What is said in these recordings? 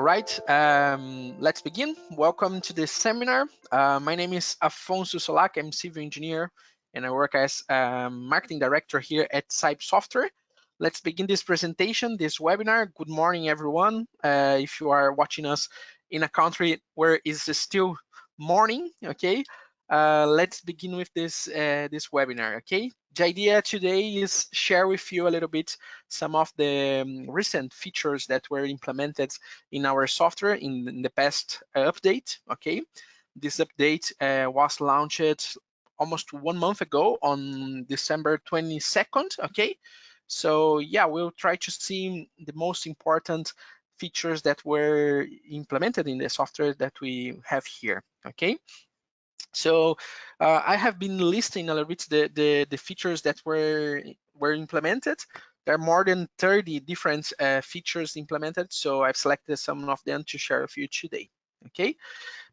right, let's begin. Welcome to this seminar. My name is Afonso Solac. I'm civil engineer and I work as marketing director here at Cype Software. Let's begin this presentation, this webinar. Good morning, everyone. If you are watching us in a country where it's still morning, okay, let's begin with this webinar, okay? The idea today is share with you a little bit some of the recent features that were implemented in our software in the past update, okay? This update was launched almost 1 month ago on December 22nd, okay? So yeah, we'll try to see the most important features that were implemented in the software that we have here, okay? So I have been listing a little bit the features that were implemented. There are more than 30 different features implemented, so I've selected some of them to share with you today. Okay.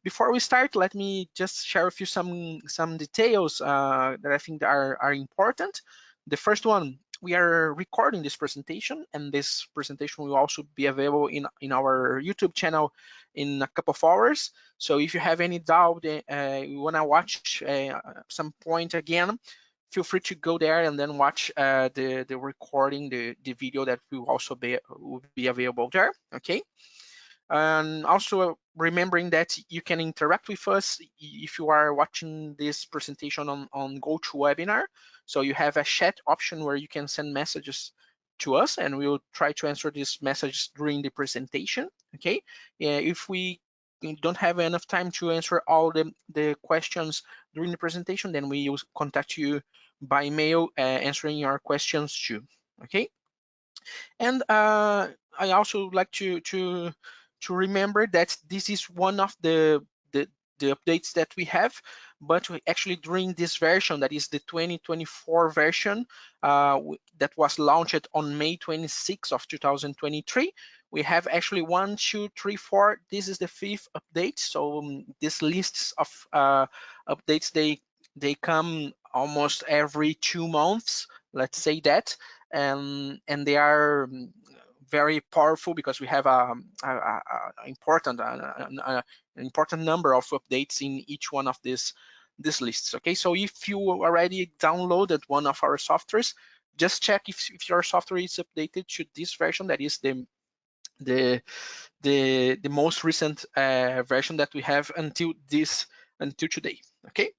Before we start, let me just share with you some details that I think are important. The first one, we are recording this presentation, and this presentation will also be available in our YouTube channel in a couple of hours. So if you have any doubt, you want to watch some point again, feel free to go there and then watch the recording, the video that will also will be available there. Okay. And also remembering that you can interact with us if you are watching this presentation on GoToWebinar. So you have a chat option where you can send messages to us and we'll try to answer these messages during the presentation, okay? If we don't have enough time to answer all the questions during the presentation, then we will contact you by mail answering your questions too, okay? And I also like to remember that this is one of the updates that we have, but actually during this version, that is the 2024 version that was launched on May 26th of 2023, we have actually 1, 2, 3, 4. This is the 5th update. So these lists of updates, they come almost every 2 months, let's say that, and they are very powerful because we have an important number of updates in each one of these lists. Okay, so if you already downloaded one of our softwares, just check if your software is updated to this version, that is the most recent version that we have until today. Okay,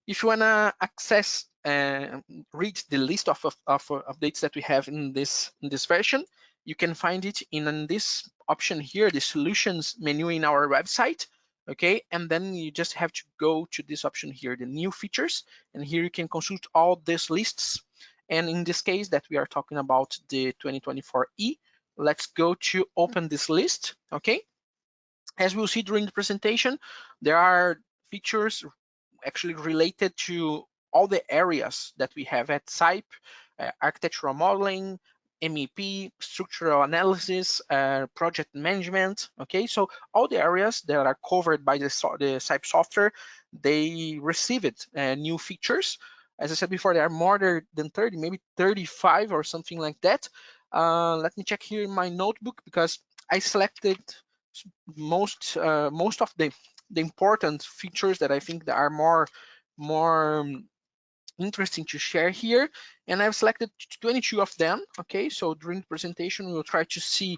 if you wanna access read the list of updates that we have in this version, you can find it in this option here, the solutions menu in our website. Okay, and then you just have to go to this option here, the new features, and here you can consult all these lists. And in this case that we are talking about the 2024E, let's go to open this list. Okay, as we'll see during the presentation, there are features actually related to all the areas that we have at Cype: architectural modeling, MEP, structural analysis, project management. Okay, so all the areas that are covered by the Cype software, they received new features. As I said before, there are more than 30, maybe 35 or something like that. Let me check here in my notebook because I selected most of the important features that I think that are more interesting to share here, and I've selected 22 of them. Okay, so during the presentation we'll try to see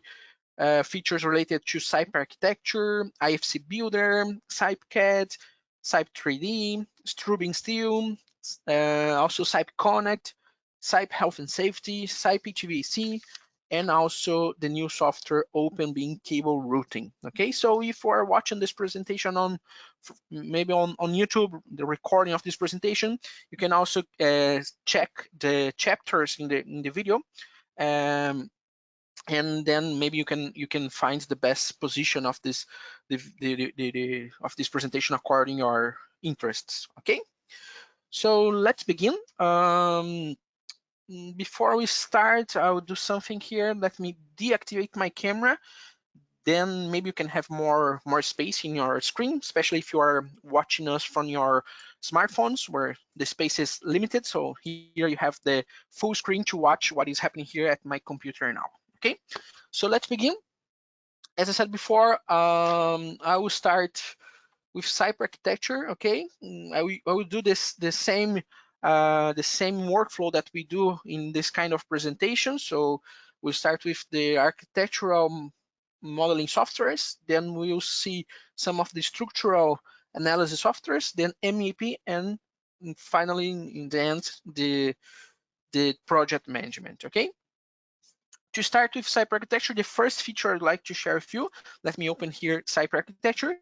features related to Cype architecture, IFC Builder, Cype CAD, Cype 3D, Strubing Steel, also Cype Connect, Cype Health and Safety, Cype HVAC, and also the new software Open Beam Cable Routing. Okay, so if you are watching this presentation on maybe on YouTube, the recording of this presentation, you can also check the chapters in the video, and then maybe you can find the best position of this of this presentation according to your interests. Okay, so let's begin. Before we start, I will do something here. Let me deactivate my camera. Then maybe you can have more space in your screen, especially if you are watching us from your smartphones where the space is limited. So here you have the full screen to watch what is happening here at my computer now. Okay, so let's begin. as I said before, I will start with Cype architecture. Okay, I will do the same workflow that we do in this kind of presentation. So we'll start with the architectural modeling softwares, then we'll see some of the structural analysis softwares, then MEP, and finally in the end the project management. Okay. To start with Cype architecture, the first feature I'd like to share with you, let me open here Cype architecture.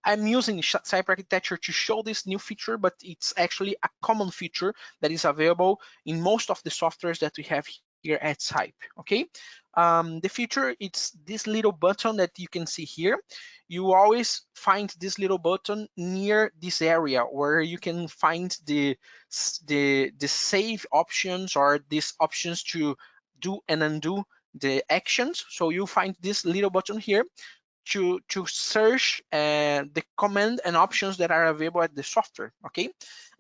I'm using Cype architecture to show this new feature, but it's actually a common feature that is available in most of the softwares that we have here at Cype. Okay, the feature, it's this little button that you can see here. You always find this little button near this area where you can find the save options or these options to do and undo the actions. So you find this little button here to search the command and options that are available at the software. Okay,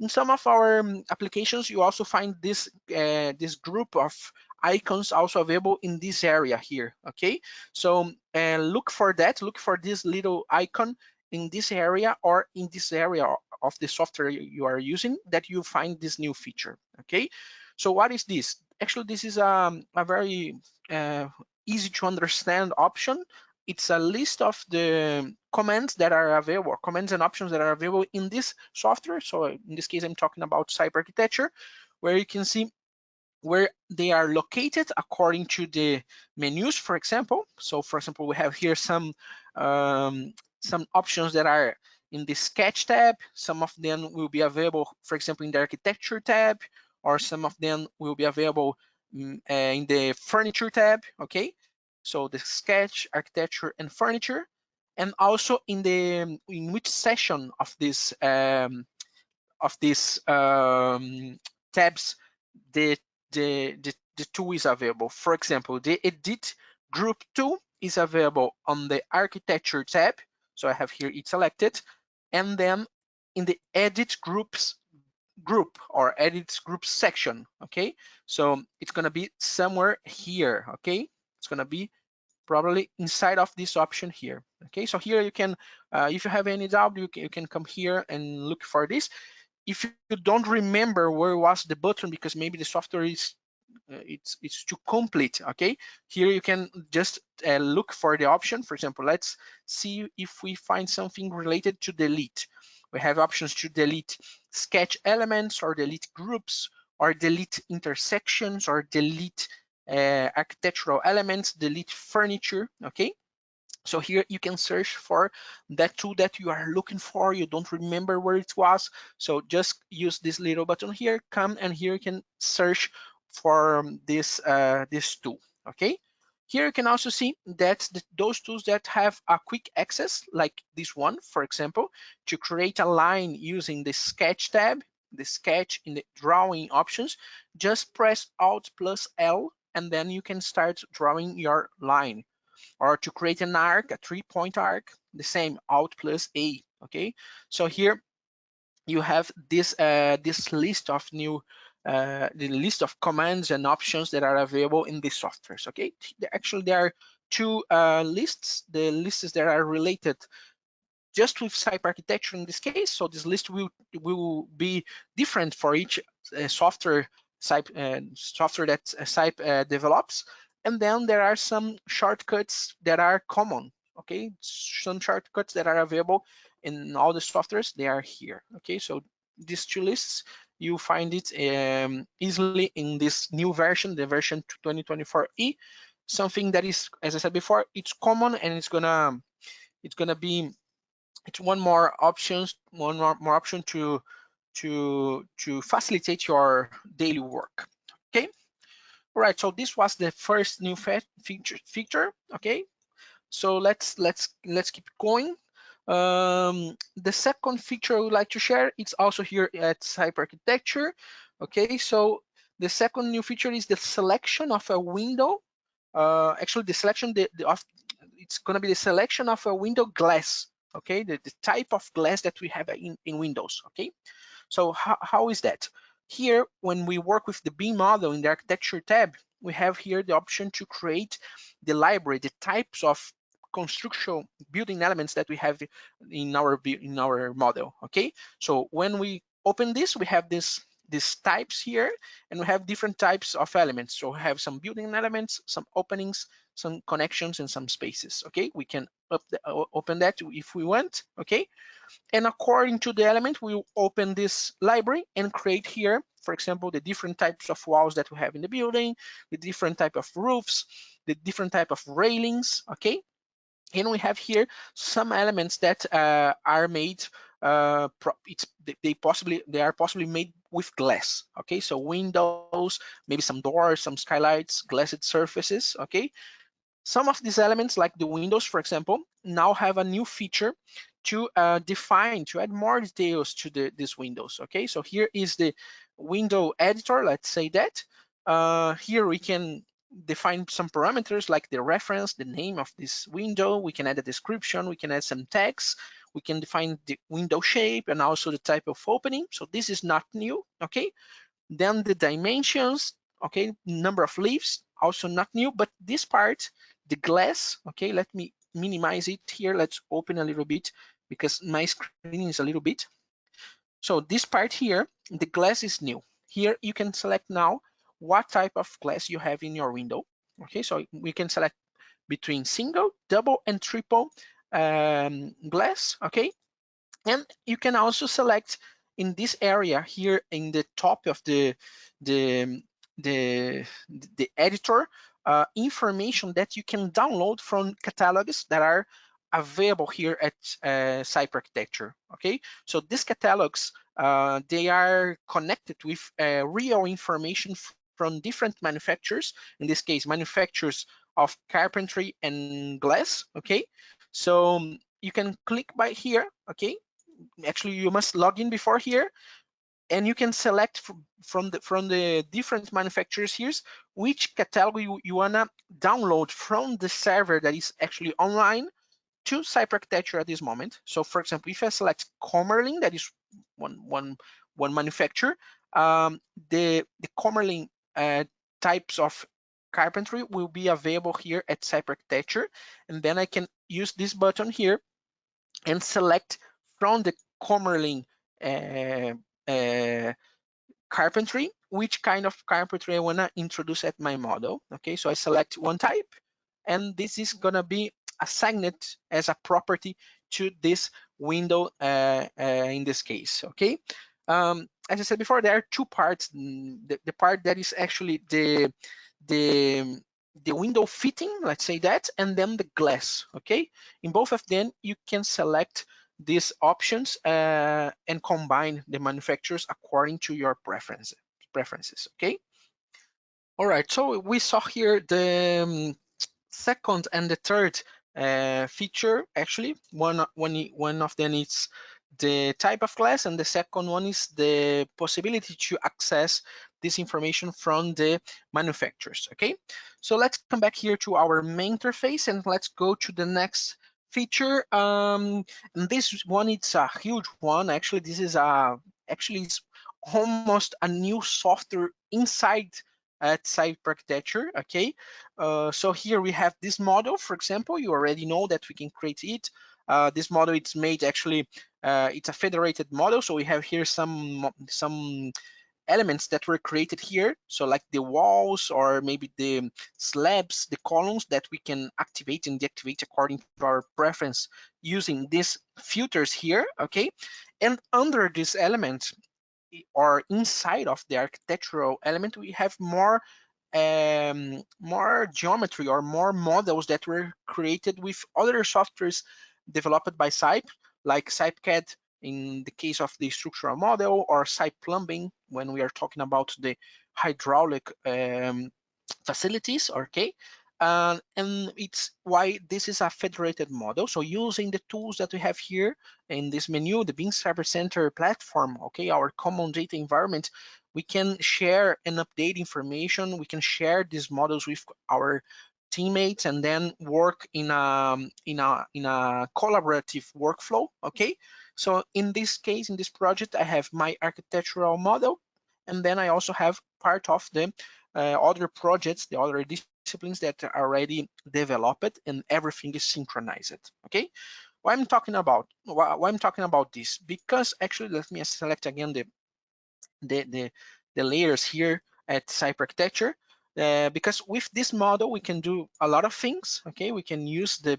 in some of our applications, you also find this this group of icons also available in this area here. Okay, so look for that. Look for this little icon in this area or in this area of the software you are using that you find this new feature. Okay, so what is this? Actually, this is a very easy to understand option. It's a list of the commands that are available, commands and options that are available in this software. So in this case, I'm talking about Cype architecture, where you can see where they are located according to the menus, for example. So for example, we have here some options that are in the sketch tab. Some of them will be available, for example, in the architecture tab, or some of them will be available in the furniture tab. Okay, so the sketch, architecture, and furniture, and also in which session of this tabs the tool is available. For example, the edit group tool is available on the architecture tab. So I have here it selected, and then in the edit groups group or edit group section. Okay, so it's gonna be somewhere here. Okay, it's gonna be probably inside of this option here. Okay, so here you can, if you have any doubt, you can come here and look for this. If you don't remember where was the button because maybe the software is it's too complete, okay, here you can just look for the option. For example, let's see if we find something related to delete. We have options to delete sketch elements or delete groups or delete intersections or delete architectural elements, delete furniture. Okay, so here you can search for that tool that you are looking for. You don't remember where it was, so just use this little button here, come, and here you can search for this this tool. Okay, here you can also see that those tools that have a quick access, like this one, for example, to create a line using the sketch tab, the sketch in the drawing options, just press Alt plus L, and then you can start drawing your line. Or to create an arc, a 3-point arc, the same, Alt plus A. Okay, so here you have this this list of new the list of commands and options that are available in these softwares. Okay, actually there are two lists. The lists that are related just with Cype architecture in this case. So this list will be different for each software software that Cype develops. And then there are some shortcuts that are common. Okay, some shortcuts that are available in all the softwares. They are here. Okay, so these two lists, you find it easily in this new version, the version 2024E. Something that is, as I said before, it's common, and it's gonna be, it's one more option to facilitate your daily work. Okay, all right, so this was the first new feature. Okay, so let's keep going. The second feature I would like to share, it's also here at Cype architecture. Okay, so the second new feature is the selection of a window. Actually, the selection it's going to be the selection of a window glass. Okay, the type of glass that we have in Windows. Okay, so how is that? Here, when we work with the BIM model in the architecture tab, we have here the option to create the library, the types of construction building elements that we have in our model. Okay, so when we open this, we have these types here, and we have different types of elements. So we have some building elements, some openings, some connections, and some spaces. Okay, we can open that if we want. Okay, and according to the element, we'll open this library and create here, for example, the different types of walls that we have in the building, the different type of roofs, the different type of railings. Okay, and we have here some elements that are made. They are possibly made with glass. Okay, so windows, maybe some doors, some skylights, glassed surfaces. Okay, some of these elements, like the windows, for example, now have a new feature to define, to add more details to these windows. Okay, so here is the window editor, let's say that. Here we can define some parameters like the reference, the name of this window. We can add a description, we can add some text, we can define the window shape and also the type of opening. So this is not new. Okay, then the dimensions, okay, number of leaves, also not new, but this part, the glass, okay, let me minimize it here. Let's open a little bit because my screen is a little bit. So this part here, the glass is new. Here you can select now what type of glass you have in your window. Okay, so we can select between single, double, and triple glass. Okay, and you can also select in this area here in the top of the editor information that you can download from catalogs that are available here at Cype Architecture. Okay, so these catalogs they are connected with real information from different manufacturers. In this case, manufacturers of carpentry and glass. Okay, so you can click by here. Okay, actually you must log in before here, and you can select from the different manufacturers here which catalog you wanna download from the server that is actually online to Cype Architecture at this moment. So for example, if I select Comerlin, that is one manufacturer, the Comerlin types of carpentry will be available here at Cype Architecture, and then I can use this button here and select from the Comerlin carpentry which kind of carpentry I want to introduce at my model. Okay, so I select one type, and this is going to be assigned as a property to this window in this case. Okay, as I said before, there are two parts. The part that is actually the window fitting, let's say that, and then the glass. Okay, in both of them you can select these options and combine the manufacturers according to your preferences. Okay, all right, so we saw here the second and the third feature. Actually, one of them is the type of glass, and the second one is the possibility to access this information from the manufacturers. Okay, so let's come back here to our main interface and let's go to the next feature. And this one, it's a huge one. Actually, this is it's almost a new software inside at Cype Architecture. Okay, so here we have this model. For example, you already know that we can create it. This model, it's made actually, it's a federated model. So we have here some elements that were created here. So like the walls or maybe the slabs, the columns that we can activate and deactivate according to our preference using these filters here. Okay, and under this element or inside of the architectural element, we have more geometry or more models that were created with other softwares developed by Cype, like CypeCAD in the case of the structural model, or Cype Plumbing when we are talking about the hydraulic facilities. Okay, and it's why this is a federated model. So using the tools that we have here in this menu, the BIMserver.center platform, okay, our common data environment, we can share and update information. We can share these models with our teammates and then work in a collaborative workflow. Okay, so in this case, in this project, I have my architectural model, and then I also have part of the other projects, the other disciplines that are already developed and everything is synchronized. Okay, why I'm talking about this, because actually, let me select again the layers here at Cype architecture, because with this model we can do a lot of things. Okay, we can use the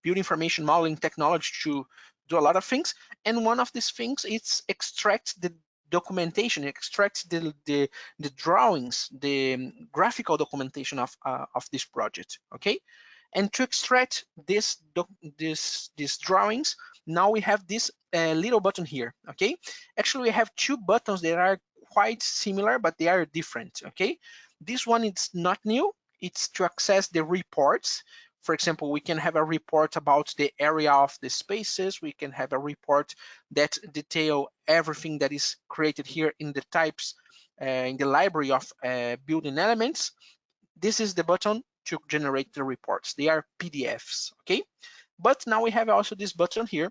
build information modeling technology to do a lot of things, and one of these things is extract the documentation, extract the drawings, the graphical documentation of this project. Okay, and to extract these drawings, now we have this little button here. Okay, actually we have two buttons that are quite similar, but they are different. Okay, this one is not new. It's to access the reports. For example, we can have a report about the area of the spaces. We can have a report that detail everything that is created here in the types, in the library of building elements. This is the button to generate the reports. They are PDFs, okay? But now we have also this button here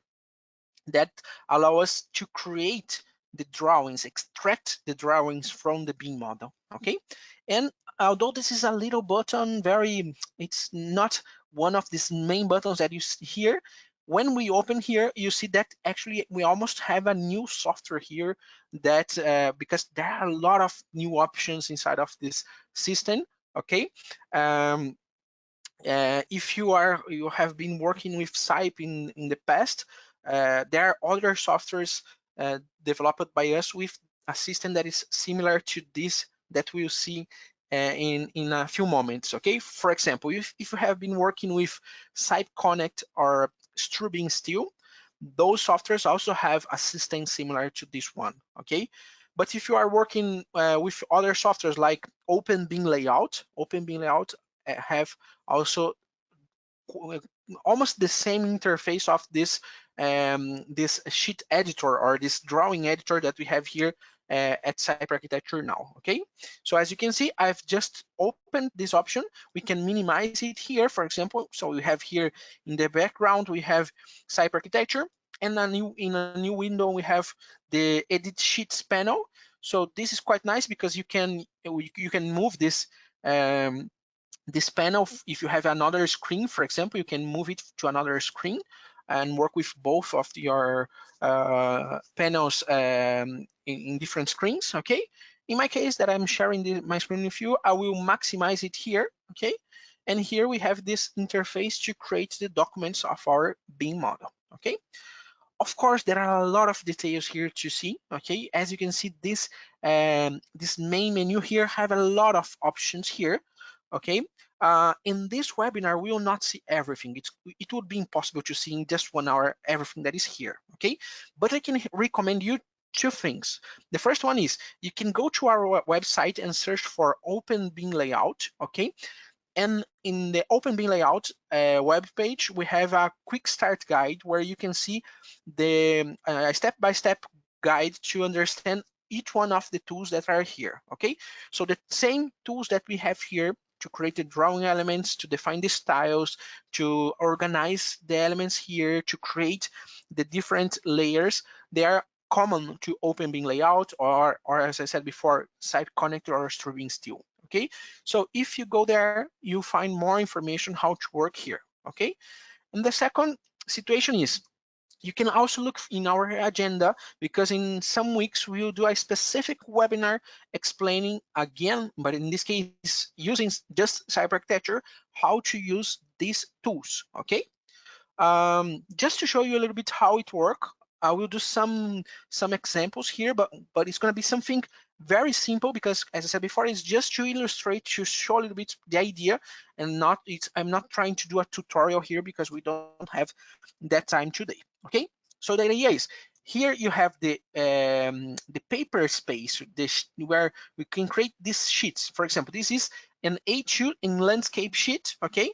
that allow us to create the drawings, extract the drawings from the BIM model, okay? And although this is a little button, it's not one of these main buttons that you see here. When we open here, you see that actually we almost have a new software here that, because there are a lot of new options inside of this system, okay? If you have been working with Cype in the past, there are other softwares developed by us with a system that is similar to this that we'll see in a few moments. Okay, for example, if you have been working with Cype Connect or Strubing Steel, those softwares also have a system similar to this one. Okay, but if you are working with other softwares like Open BIM Layout have also almost the same interface of this this sheet editor or this drawing editor that we have here at Cype architecture now. Okay, so as you can see, I've just opened this option. We can minimize it here, for example. So we have here in the background we have Cype architecture, and in a new window we have the edit sheets panel. So this is quite nice because you can move this this panel. If you have another screen, for example, you can move it to another screen and work with both of your panels in different screens. Okay, in my case that I'm sharing my screen with you, I will maximize it here. Okay, and here we have this interface to create the documents of our BIM model. Okay, of course, there are a lot of details here to see. Okay, as you can see, this main menu here have a lot of options here. Okay, in this webinar, we will not see everything. It would be impossible to see in just 1 hour everything that is here. Okay, but I can recommend you two things. The first one is you can go to our website and search for Open BIM Layout. Okay, and in the Open BIM Layout web page, we have a quick start guide where you can see the step-by-step guide to understand each one of the tools that are here. Okay, so the same tools that we have here to create the drawing elements, to define the styles, to organize the elements here, to create the different layers, they are common to Open BIM Layout or as I said before, Cype Connector or Strubing Steel. Okay, so if you go there, you find more information how to work here. Okay, and the second situation is you can also look in our agenda, because in some weeks we'll do a specific webinar explaining again, but in this case using just Cype architecture, how to use these tools. Okay, just to show you a little bit how it works, I will do some examples here, but it's going to be something very simple, because as I said before, it's just to illustrate, to show a little bit the idea, and I'm not trying to do a tutorial here because we don't have that time today. Okay, so the idea is here you have the paper space, where we can create these sheets. For example, this is an A2 in landscape sheet. Okay,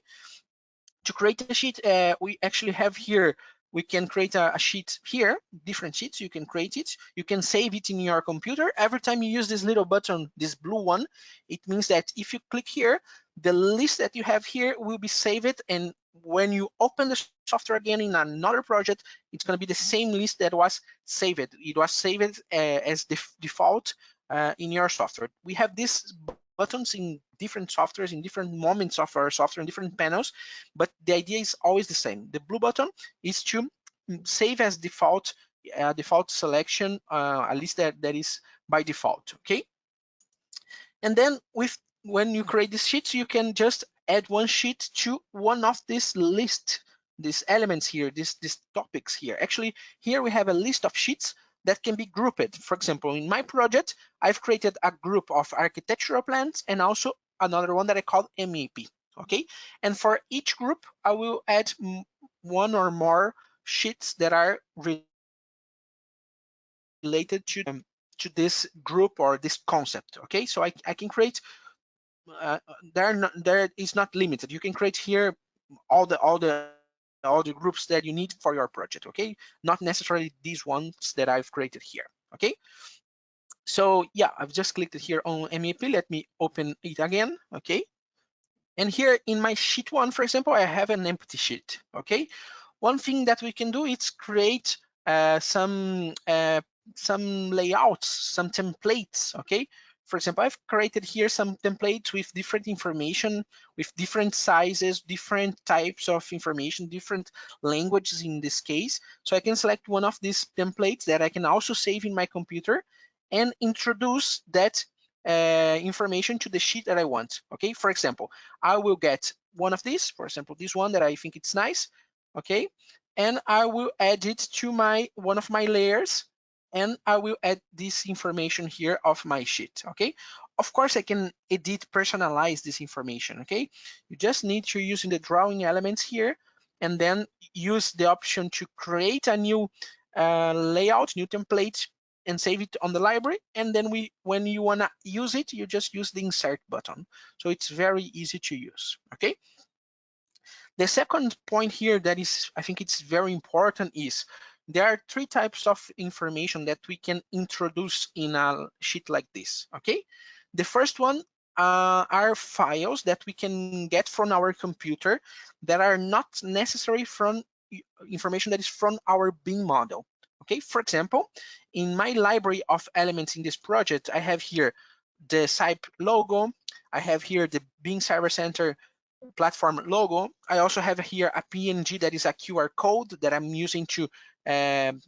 to create a sheet, we actually have here, we can create a sheet here, different sheets, you can create it, you can save it in your computer. Every time you use this little button, this blue one, it means that if you click here, the list that you have here will be saved, and when you open the software again in another project, it's going to be the same list that was saved. It was saved as the default in your software. We have this buttons in different softwares, in different moments of our software, in different panels, but the idea is always the same. The blue button is to save as default selection, at least that is by default, okay? And then when you create these sheets, you can just add one sheet to one of this list, these elements here, these topics here. Actually, here we have a list of sheets that can be grouped. For example, in my project, I've created a group of architectural plans and also another one that I call MEP, okay? And for each group, I will add one or more sheets that are related to this group or this concept, okay? So I can create, there is not limited. You can create here all the groups that you need for your project, okay? Not necessarily these ones that I've created here, okay? So yeah, I've just clicked here on MEP. Let me open it again, okay? And here in my sheet one, for example, I have an empty sheet, okay? One thing that we can do is create some layouts, some templates, okay? For example, I've created here some templates with different information, with different sizes, different types of information, different languages in this case. So I can select one of these templates that I can also save in my computer and introduce that information to the sheet that I want, okay? For example, I will get one of these, for example, this one that I think it's nice, okay? And I will add it to one of my layers, and I will add this information here of my sheet, okay? Of course, I can edit, personalize this information, okay? You just need to use in the drawing elements here, and then use the option to create a new layout, new template, and save it on the library. And then when you wanna use it, you just use the insert button. So it's very easy to use, okay? The second point here that is, I think it's very important, is there are three types of information that we can introduce in a sheet like this, okay? The first one are files that we can get from our computer that are not necessary from information that is from our BIM model, okay? For example, in my library of elements in this project, I have here the Cype logo, I have here the BIMserver.center platform logo. I also have here a PNG that is a QR code that I'm using to add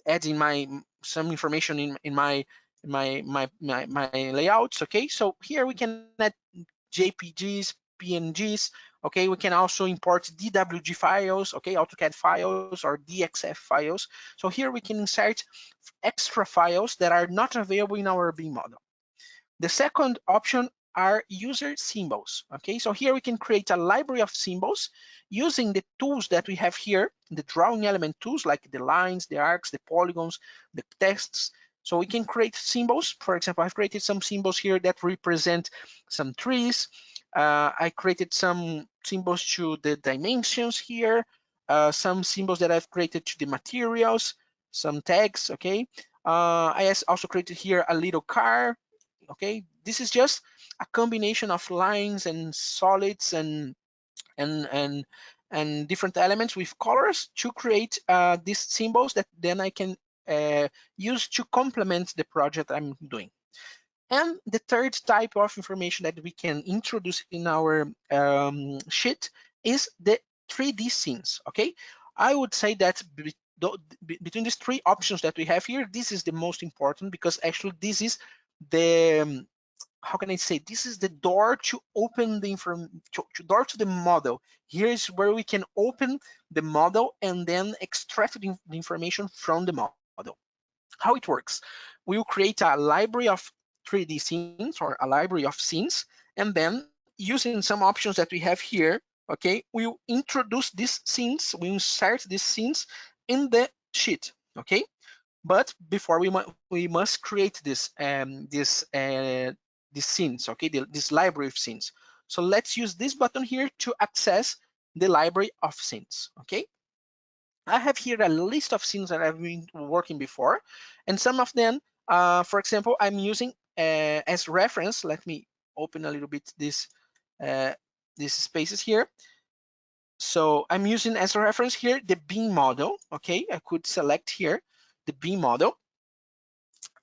in some information in my layouts. Okay, so here we can add JPGs, PNGs. Okay, we can also import DWG files, okay, AutoCAD files or DXF files. So here we can insert extra files that are not available in our BIM model. The second option are user symbols, okay? So here we can create a library of symbols using the tools that we have here, the drawing element tools like the lines, the arcs, the polygons, the texts. So we can create symbols. For example, I've created some symbols here that represent some trees. I created some symbols to the dimensions here, some symbols that I've created to the materials, some tags, okay? I also created here a little car, okay? This is just a combination of lines and solids and different elements with colors to create these symbols that then I can use to complement the project I'm doing. And the third type of information that we can introduce in our sheet is the 3D scenes, okay? I would say that between these three options that we have here, this is the most important, because actually this is the how can I say, this is the door to open the door to the model. Here's where we can open the model and then extract the information from the model. How it works: we will create a library of 3D scenes or a library of scenes, and then using some options that we have here, okay, we'll introduce these scenes, we insert these scenes in the sheet, okay? But before we must create these scenes, okay, this library of scenes. So let's use this button here to access the library of scenes, okay? I have here a list of scenes that I've been working before, and some of them, for example, I'm using as reference. Let me open a little bit these spaces here. So I'm using as a reference here the BIM model, okay? I could select here the BIM model.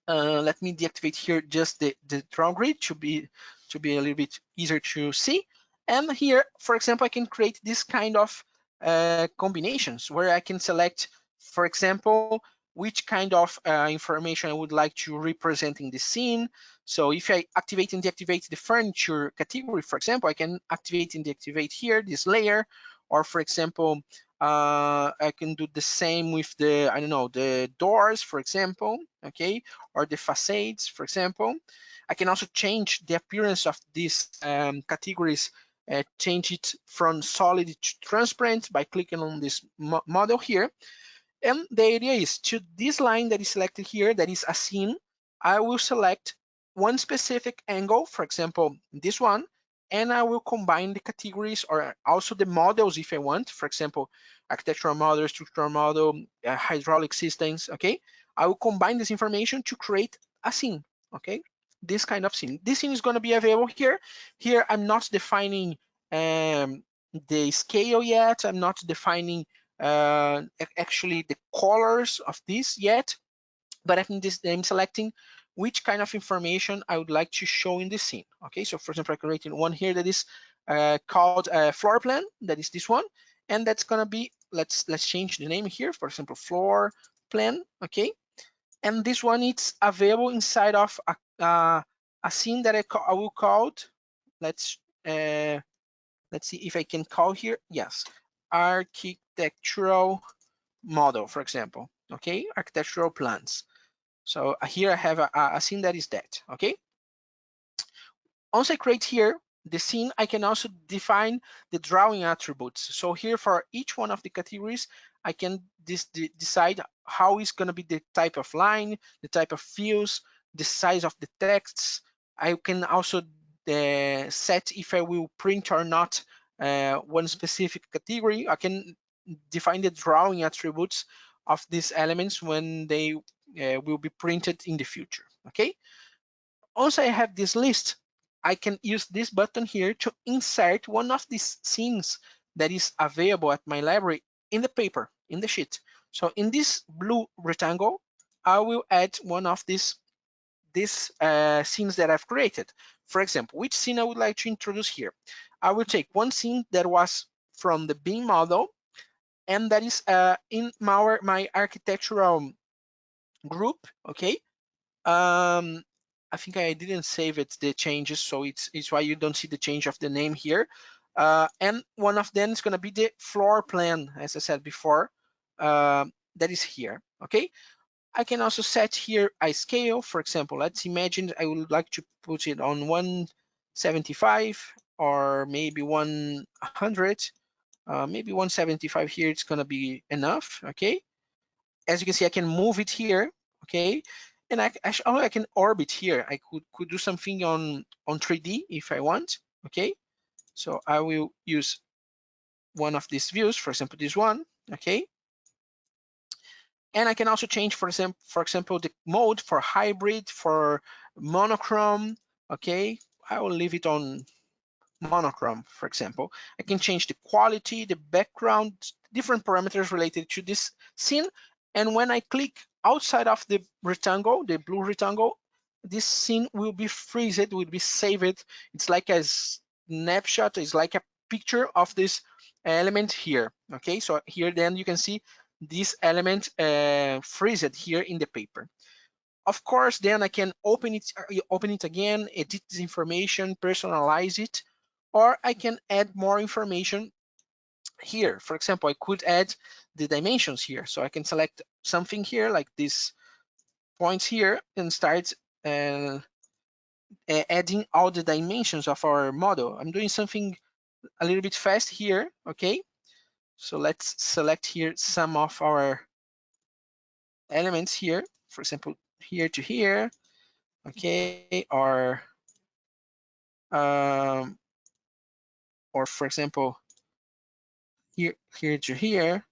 Let me deactivate here just the draw grid to to be a little bit easier to see. And here, for example, I can create this kind of combinations where I can select, for example, which kind of information I would like to represent in the scene. So if I activate and deactivate the furniture category, for example, I can activate and deactivate here this layer, or for example, I can do the same with the, I don't know, the doors, for example, okay, or the facades, for example. I can also change the appearance of these categories, change it from solid to transparent by clicking on this model here. And the idea is to this line that is selected here, that is a scene, I will select one specific angle, for example, this one, and I will combine the categories or also the models if I want, for example, architectural model, structural model, hydraulic systems, okay? I will combine this information to create a scene, okay? This kind of scene. This scene is gonna be available here. Here, I'm not defining the scale yet. I'm not defining actually the colors of this yet, but I'm selecting which kind of information I would like to show in the scene. Okay, so for example, I created one here that is called floor plan, that is this one, and that's gonna be, let's change the name here, for example, floor plan, okay, and this one is available inside of a scene that I will call, let's see if I can call here, yes, architectural model, for example, okay, architectural plans. So here I have a scene that is that, okay. Once I create here the scene, I can also define the drawing attributes. So here for each one of the categories, I can decide how is going to be the type of line, the type of fields, the size of the texts. I can also set if I will print or not one specific category. I can define the drawing attributes of these elements when they will be printed in the future, okay? Once I have this list, I can use this button here to insert one of these scenes that is available at my library in the paper, in the sheet. So in this blue rectangle, I will add one of these scenes that I've created. For example, which scene I would like to introduce here? I will take one scene that was from the BIM model, and that is in my architectural group, okay? I think I didn't save it, the changes, so it's why you don't see the change of the name here. And one of them is going to be the floor plan, as I said before, that is here, okay? I can also set here a scale. For example, let's imagine I would like to put it on 175 or maybe 100, maybe 175 here, it's going to be enough, okay? As you can see, I can move it here, okay? And I can orbit here. I could do something on 3D if I want, okay? So I will use one of these views, for example, this one, okay? And I can also change, for example, the mode for hybrid, for monochrome, okay? I will leave it on monochrome, for example. I can change the quality, the background, different parameters related to this scene. And when I click outside of the rectangle, the blue rectangle, this scene will be freezed, will be saved. It's like a snapshot, it's like a picture of this element here, okay? So here then you can see this element freezed here in the paper. Of course, then I can open it again, edit this information, personalize it, or I can add more information here. For example, I could add the dimensions here. So I can select something here like these points here and start adding all the dimensions of our model. I'm doing something a little bit fast here, okay? So let's select here some of our elements here. For example, here to here, okay, or for example, here to here.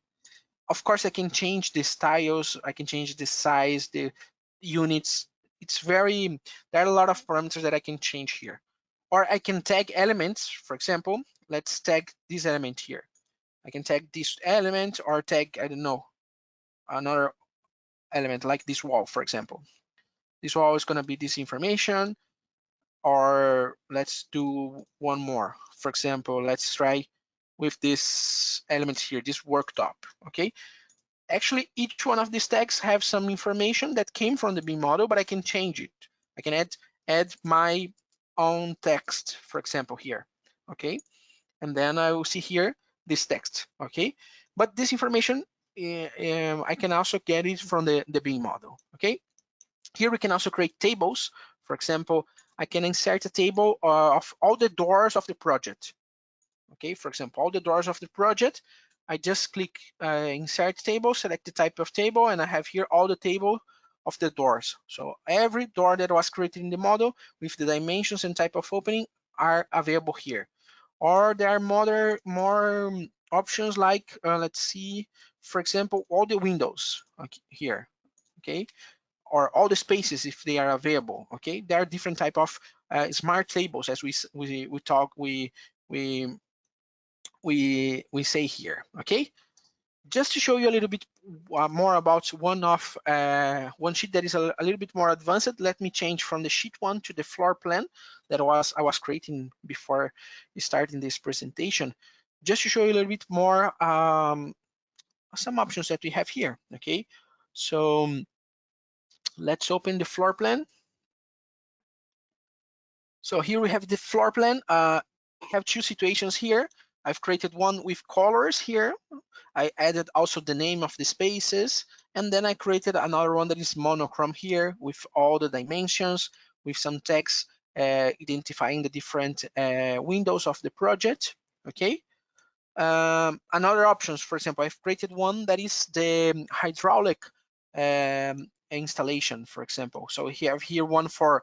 Of course, I can change the styles, I can change the size, the units. There are a lot of parameters that I can change here. Or I can tag elements, for example, let's tag this element here. I can tag this element or tag, I don't know, another element like this wall, for example. This wall is gonna be this information. or let's do one more. For example, let's try with this element here, this worktop, okay? Actually, each one of these tags have some information that came from the BIM model, but I can change it. I can add my own text, for example, here, okay? And then I will see here this text, okay? But this information, I can also get it from the BIM model, okay? Here we can also create tables. For example, I can insert a table of all the doors of the project. Okay, for example, all the doors of the project, I just click insert table, select the type of table, and I have here all the table of the doors. So every door that was created in the model with the dimensions and type of opening are available here. Or there are more options like, let's see, for example, all the windows here, okay? Or all the spaces if they are available. Okay, there are different type of smart tables as we say here. Okay, just to show you a little bit more about one sheet that is a little bit more advanced. Let me change from the sheet one to the floor plan that I was creating before starting this presentation, just to show you a little bit more some options that we have here. Okay, so let's open the floor plan. So here we have the floor plan. I have two situations here. I've created one with colors here. I added also the name of the spaces. And then I created another one that is monochrome here with all the dimensions, with some text identifying the different windows of the project. Okay. Another options, for example, I've created one that is the hydraulic installation, for example. So we have here one for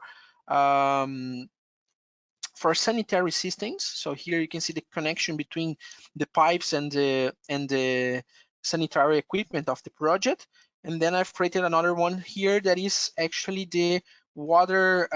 sanitary systems. So here you can see the connection between the pipes and the sanitary equipment of the project. And then I've created another one here that is actually the water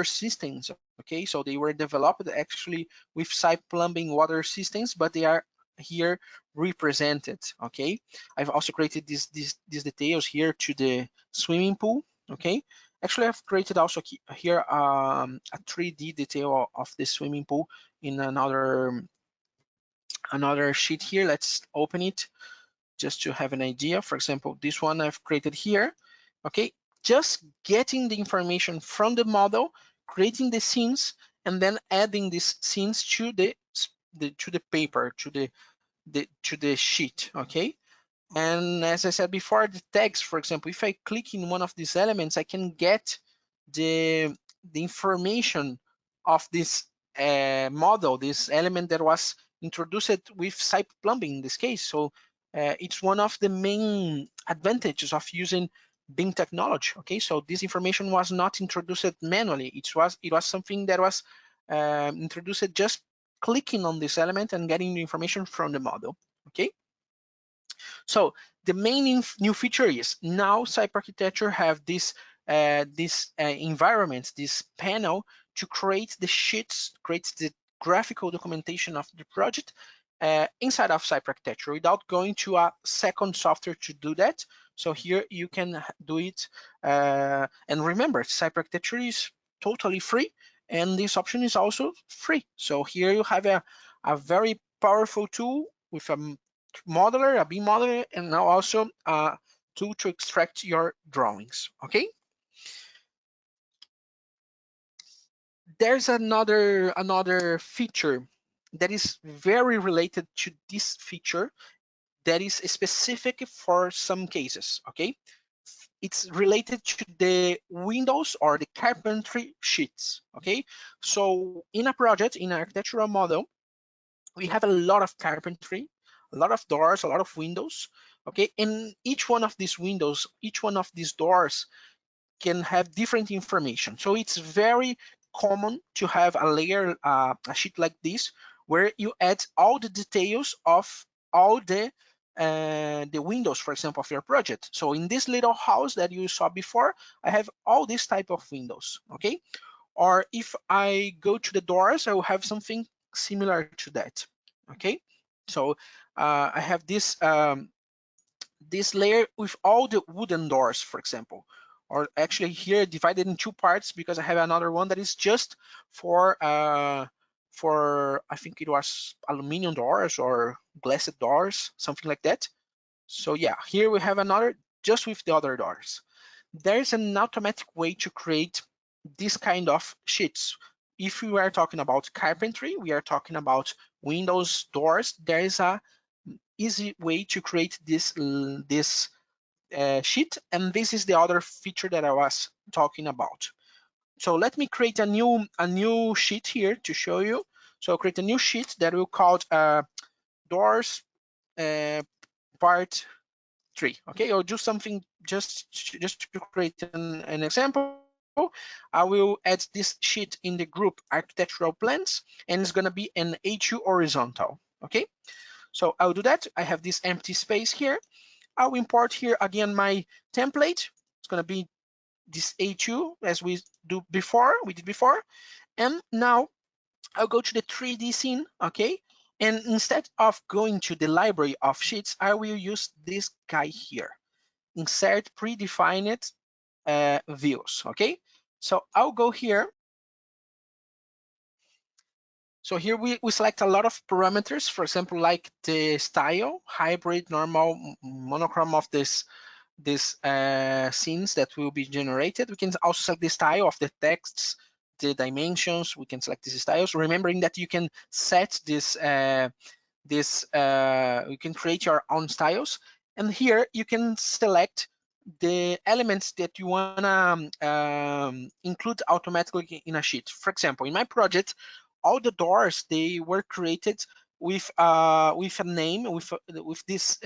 systems. Okay, so they were developed actually with Cype plumbing water systems, but they are here represented. Okay, I've also created these details here to the swimming pool. Okay, actually, I've created also here a 3D detail of the swimming pool in another sheet here. Let's open it just to have an idea. For example, this one I've created here. Okay, just getting the information from the model, creating the scenes, and then adding these scenes to the paper, to the sheet. Okay. And as I said before, the tags, for example, if I click in one of these elements, I can get the information of this model, this element that was introduced with Cype plumbing in this case. So it's one of the main advantages of using BIM technology. Okay, so this information was not introduced manually. It was something that was introduced just clicking on this element and getting the information from the model. Okay. So the main new feature is now Cype architecture have this environment, this panel to create the sheets, create the graphical documentation of the project inside of Cype architecture without going to a second software to do that. So here you can do it. And remember, Cype architecture is totally free, and this option is also free. So here you have a very powerful tool with a modeler, a BIM modeler, and now also a tool to extract your drawings. Okay. There's another feature that is very related to this feature that is specific for some cases. Okay. It's related to the windows or the carpentry sheets. Okay. So in a project, in an architectural model, we have a lot of carpentry, a lot of doors, a lot of windows. Okay, and each one of these windows, each one of these doors can have different information. So it's very common to have a layer, a sheet like this, where you add all the details of all the windows, for example, of your project. So in this little house that you saw before, I have all these type of windows. Okay, or if I go to the doors, I will have something similar to that. Okay, so I have this this layer with all the wooden doors, for example, or actually here divided in two parts because I have another one that is just for I think it was aluminum doors or glassed doors, something like that. So yeah, here we have another just with the other doors. There's an automatic way to create this kind of sheets. If we are talking about carpentry, we are talking about windows, doors, there is a easy way to create this sheet, and this is the other feature that I was talking about. So let me create a new sheet here to show you. So I'll create a new sheet that we'll call doors part 3. Okay, I'll do something just to create an example. I will add this sheet in the group architectural plans, and it's going to be an A2 horizontal. Okay, so I'll do that. I have this empty space here. I'll import here again my template. It's going to be this A2 as we did before. And now I'll go to the 3D scene, okay? And instead of going to the library of sheets, I will use this guy here. Insert predefined views, okay? So I'll go here. So here we select a lot of parameters, for example, like the style, hybrid, normal, monochrome of this scenes that will be generated. We can also select the style of the texts, the dimensions. We can select these styles, remembering that you can set this you can create your own styles, and here you can select the elements that you wanna include automatically in a sheet. For example, in my project, all the doors, they were created with a name, with this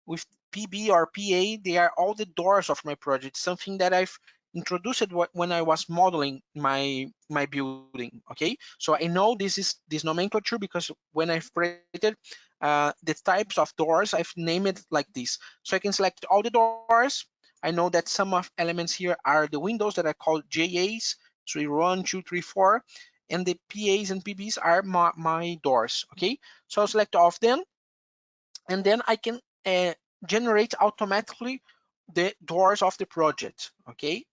with PB or PA. They are all the doors of my project, something that I've introduced when I was modeling my building. Okay, so I know this nomenclature because when I've created the types of doors, I've named it like this. So I can select all the doors. I know that some of elements here are the windows that I call JAs, 3, 1, 2, 3, 4, and the PAs and PBs are my doors. Okay, so I'll select all of them, and then I can generate automatically the doors of the project. Okay,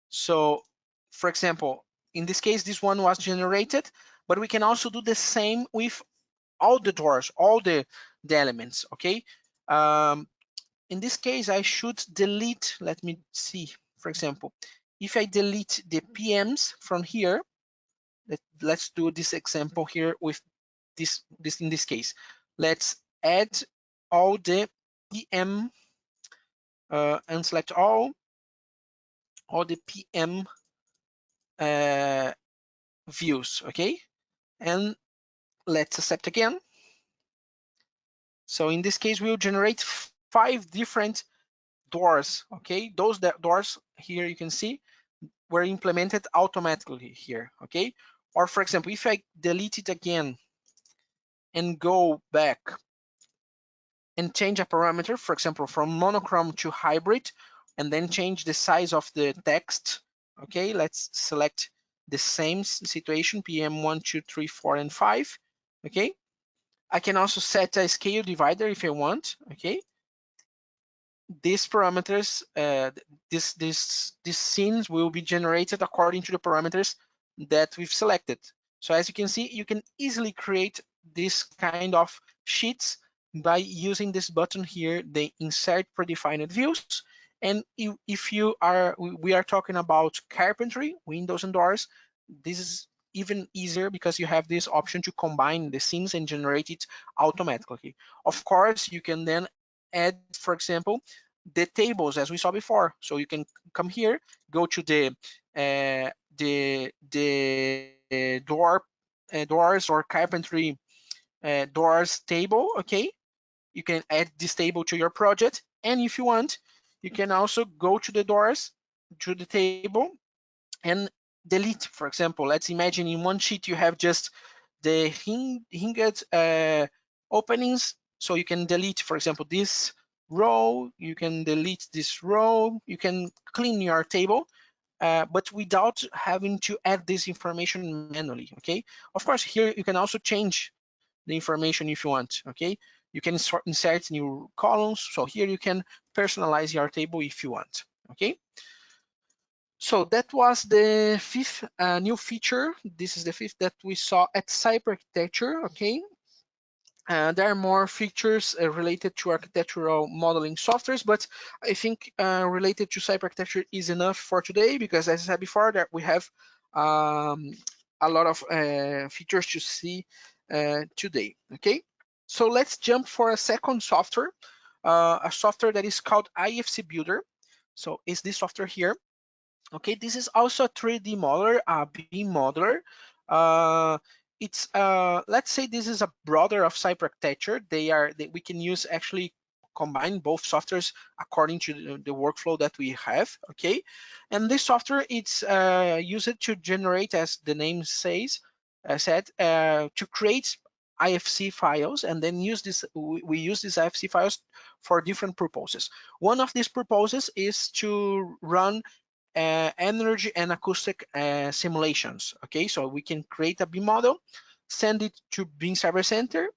so for example, in this case, this one was generated, but we can also do the same with all the doors, all the elements. Okay, in this case, I should delete, let me see, for example, if I delete the PMs from here, let's do this example here with this in this case. Let's add all the PM and select all the PM views, okay? And let's accept again. So in this case, we'll generate 5 different doors, okay? Those doors here you can see were implemented automatically here, okay? Or for example, if I delete it again and go back and change a parameter, for example, from monochrome to hybrid, and then change the size of the text. Okay, let's select the same situation, PM 1, 2, 3, 4, and 5. Okay, I can also set a scale divider if I want. Okay, these parameters, these scenes will be generated according to the parameters that we've selected. So as you can see, you can easily create this kind of sheets by using this button here, the insert predefined views. And if we are talking about carpentry, windows and doors, this is even easier because you have this option to combine the scenes and generate it automatically. Of course, you can then add, for example, the tables as we saw before. So you can come here, go to the doors or carpentry doors table. Okay, you can add this table to your project, and if you want, you can also go to the doors, to the table, and delete. For example, let's imagine in one sheet you have just the hinged openings, so you can delete, for example, this row, you can delete this row, you can clean your table, but without having to add this information manually. Okay, of course, here you can also change the information if you want. Okay, You can insert new columns. So here you can personalize your table if you want, okay? So that was the fifth new feature. This is the fifth that we saw at Cype architecture, okay? There are more features related to architectural modeling softwares, but I think related to Cype architecture is enough for today, because as I said before, that we have a lot of features to see today, okay? So let's jump for a second software, a software that is called IFC Builder. So it's this software here. Okay, this is also a 3D modeler, a BIM modeler. It's let's say this is a brother of Cype architecture. We can use actually combine both softwares according to the workflow that we have. Okay, and this software it's used to generate, as the name says, to create IFC files, and then use this. We use these IFC files for different purposes. One of these purposes is to run energy and acoustic simulations. Okay, so we can create a BIM model, send it to BIMserver.center,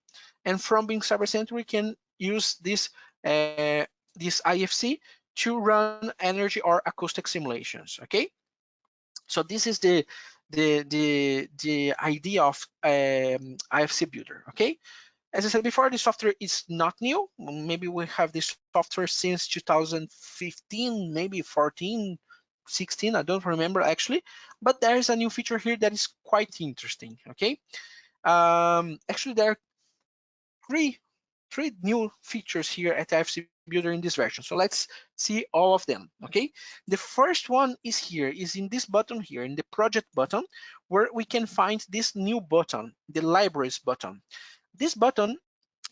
and from BIMserver.center we can use this IFC to run energy or acoustic simulations. Okay, so this is the idea of IFC Builder. Okay, as I said before, this software is not new. Maybe we have this software since 2015, maybe 14, 16, I don't remember actually, but there is a new feature here that is quite interesting, okay? Actually, there are three new features here at IFC Builder in this version. So let's see all of them, okay? The first one is here, is in this button here, in the project button, where we can find this new button, the libraries button. This button,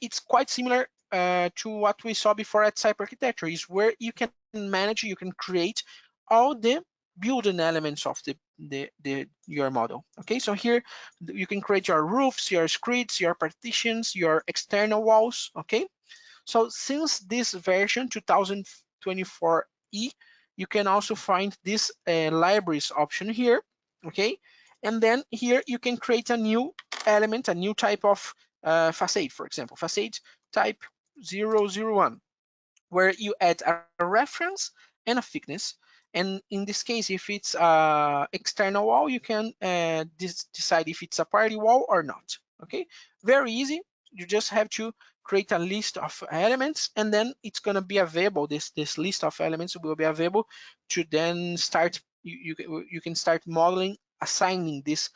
it's quite similar to what we saw before at Cype architecture, is where you can manage, you can create all the building elements of your model. Okay, so here you can create your roofs, your screeds, your partitions, your external walls. Okay, so since this version 2024E, you can also find this libraries option here. Okay, and then here you can create a new element, a new type of facade, for example, facade type 001, where you add a reference and a thickness. And in this case, if it's external wall, you can decide if it's a party wall or not. Okay, very easy. You just have to create a list of elements, and then it's going to be available. This list of elements will be available to then start. You can start modeling, assigning these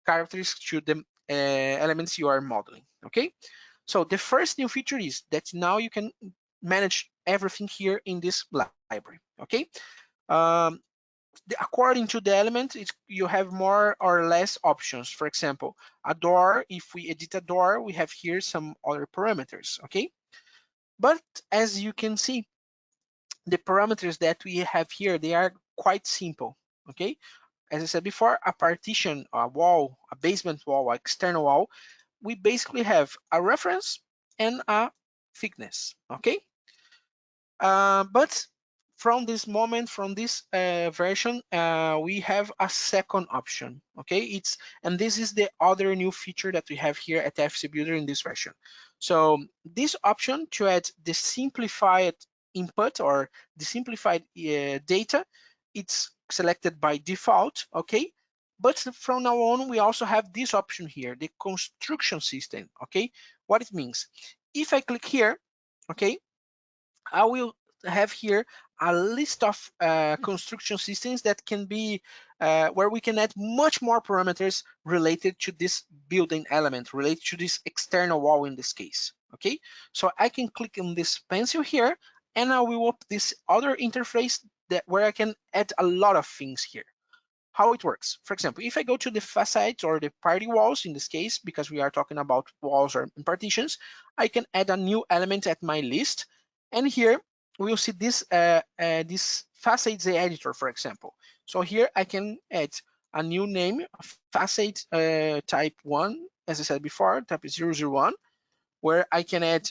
characteristics to the elements you are modeling. Okay, so the first new feature is that now you can manage everything here in this library. Okay, according to the element, you have more or less options. For example, a door, if we edit a door, we have here some other parameters. Okay, but as you can see, the parameters that we have here, they are quite simple. Okay, as I said before, a partition, a wall, a basement wall, an external wall, we basically have a reference and a thickness. Okay, but from this moment, from this version, we have a second option. Okay, and this is the other new feature that we have here at IFC Builder in this version. So this option to add the simplified input or the simplified data, it's selected by default. Okay, but from now on, we also have this option here, the construction system. Okay, what it means? If I click here, okay, I will have here a list of construction systems that can be where we can add much more parameters related to this building element, related to this external wall in this case. Okay, so I can click on this pencil here, and I will open this other interface where I can add a lot of things here. How it works. For example, if I go to the facades or the party walls in this case, because we are talking about walls or partitions, I can add a new element at my list. And here we'll see this facades editor, for example. So here I can add a new name, facade type 1, as I said before, type 001, where I can add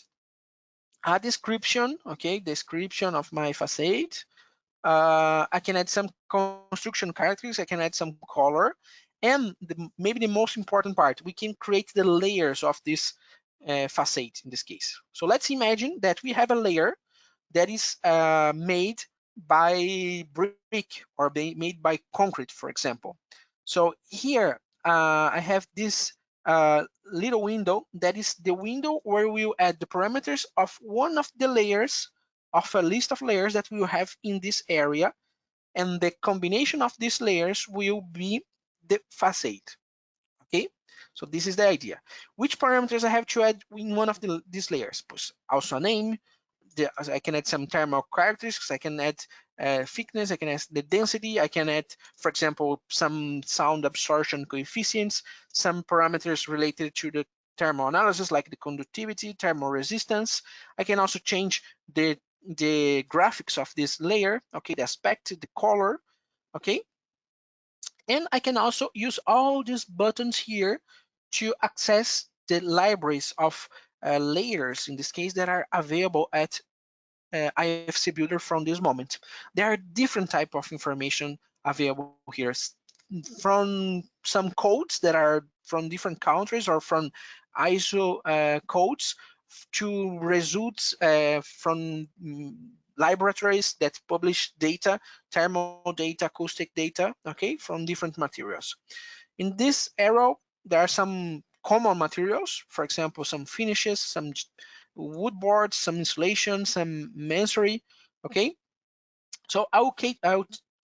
a description, okay, description of my facade. I can add some construction characteristics, I can add some color, and maybe the most important part, we can create the layers of this facade in this case. So let's imagine that we have a layer that is made by brick or made by concrete, for example. So here I have this little window that is the window where we'll add the parameters of one of the layers of a list of layers that we will have in this area, and the combination of these layers will be the facade. Okay, so this is the idea. Which parameters I have to add in one of these layers? Also a name. I can add some thermal characteristics. I can add thickness. I can add the density. I can add, for example, some sound absorption coefficients, some parameters related to the thermal analysis, like the conductivity, thermal resistance. I can also change the graphics of this layer. Okay, the aspect, the color. Okay, and I can also use all these buttons here to access the libraries of layers, in this case, that are available at IFC Builder from this moment. There are different type of information available here, from some codes that are from different countries or from ISO codes to results from laboratories that publish data, thermal data, acoustic data, okay, from different materials. In this arrow, there are some common materials, for example, some finishes, some wood boards, some insulation, some masonry, okay? So I'll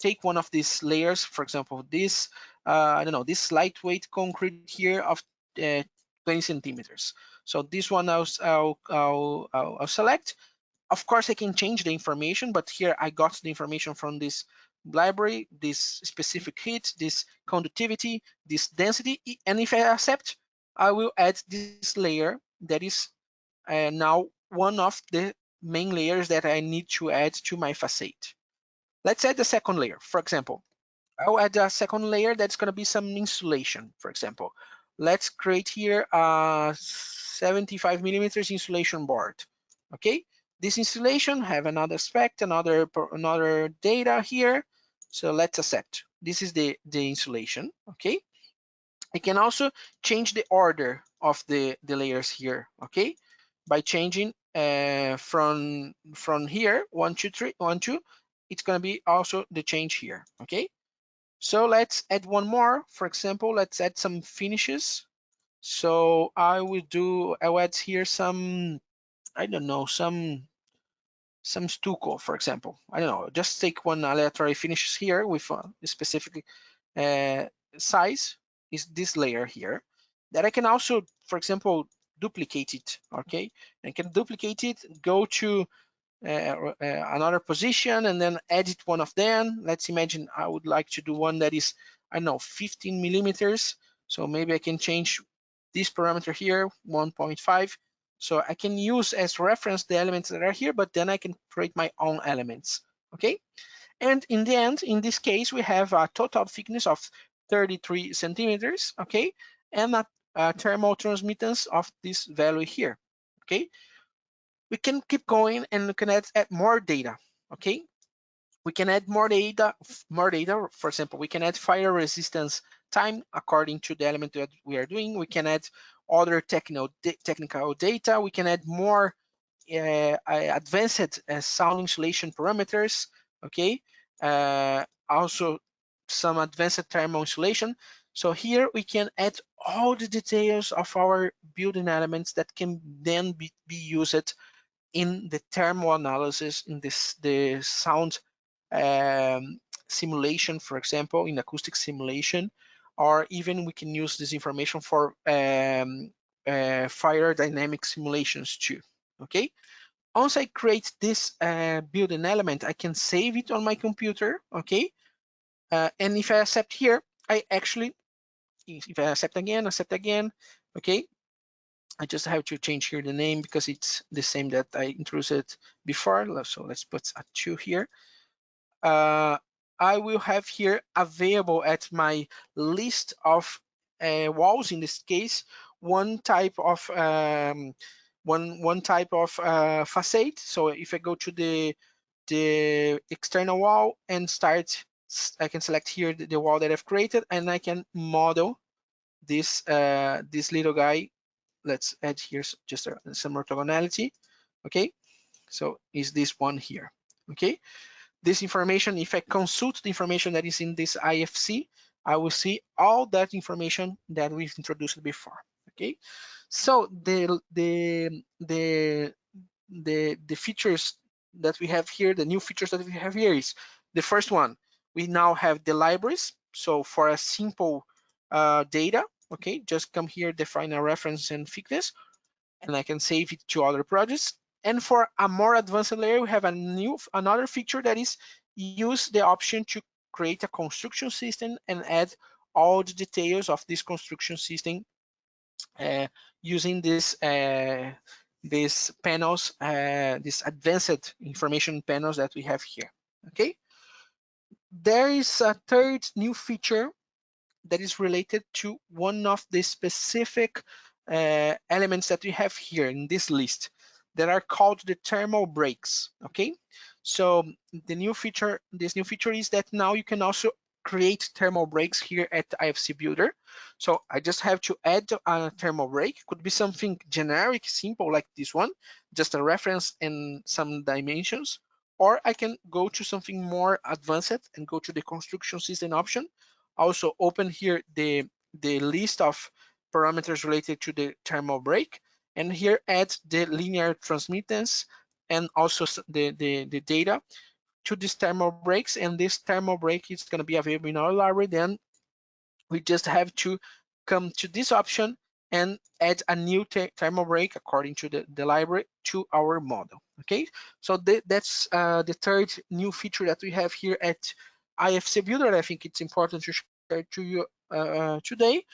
take one of these layers, for example, this, I don't know, this lightweight concrete here of 20 centimeters. So this one I'll select. Of course, I can change the information, but here I got the information from this library, this specific heat, this conductivity, this density, and if I accept, I will add this layer that is now one of the main layers that I need to add to my facade. Let's add the second layer. For example, I'll add a second layer that's going to be some insulation, for example. Let's create here a 75 millimeters insulation board. Okay, this insulation have another spec, another data here. So let's accept. This is the insulation. Okay, I can also change the order of the layers here. Okay, by changing from here 1 2 3 1 2, it's going to be also the change here. Okay, so let's add one more. For example, let's add some finishes. So I'll add here some, I don't know, some stucco, for example. I don't know, just take one aleatory finishes here with a specific size, is this layer here, that I can also, for example, duplicate it. Okay, I can duplicate it, go to another position and then edit one of them. Let's imagine I would like to do one that is, I don't know, 15 millimeters. So maybe I can change this parameter here, 1.5. So I can use as reference the elements that are here, but then I can create my own elements. Okay, and in the end, in this case, we have a total thickness of 33 centimeters. Okay, and a thermal transmittance of this value here. Okay, we can keep going and we can add more data. Okay, we can add more data. For example, we can add fire resistance time according to the element that we are doing. We can add other technical data. We can add more advanced sound insulation parameters. Okay, also some advanced thermal insulation. So here we can add all the details of our building elements that can then be used in the thermal analysis, in the sound simulation, for example, in acoustic simulation, or even we can use this information for fire dynamic simulations too. Okay, once I create this building element, I can save it on my computer. Okay, and if I accept here, I actually, if I accept again, okay, I just have to change here the name because it's the same that I introduced before. So let's put a 2 here. I will have here available at my list of walls, in this case, one type of facade. So if I go to the external wall and start, I can select here the wall that I've created, and I can model this this little guy let's add here just some orthogonality. Okay, so is this one here. Okay, this information, if I consult the information that is in this IFC, I will see all that information that we've introduced before. Okay, so the features that we have here, the new features that we have here is the first one. We now have the libraries. So for a simple data, okay, just come here, define a reference and fix this, and I can save it to other projects. And for a more advanced layer, we have another feature that is use the option to create a construction system and add all the details of this construction system using these panels, these advanced information panels that we have here. Okay. There is a third new feature that is related to one of the specific elements that we have here in this list that are called the thermal breaks. Okay, so this new feature is that now you can also create thermal breaks here at IFC Builder. So I just have to add a thermal break. Could be something generic, simple like this one, just a reference and some dimensions, or I can go to something more advanced and go to the construction system option. Also open here the list of parameters related to the thermal break, and here add the linear transmittance and also the data to these thermal breaks. And this thermal break is going to be available in our library. Then we just have to come to this option and add a new thermal break according to the library to our model. Okay, so that's the third new feature that we have here at IFC Builder. I think it's important to share to you today.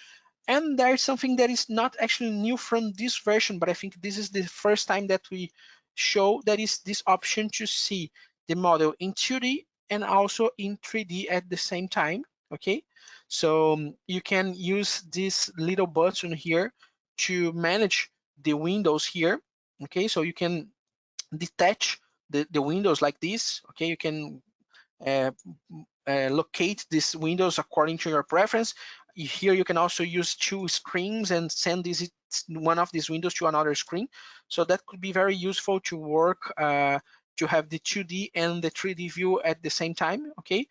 And there's something that is not actually new from this version, but I think this is the first time that we show that is this option to see the model in 2D and also in 3D at the same time. Okay, so you can use this little button here to manage the windows here. Okay, so you can detach the windows like this. Okay, you can locate these windows according to your preference. Here you can also use two screens and send one of these windows to another screen. So that could be very useful to work to have the 2D and the 3D view at the same time. Okay,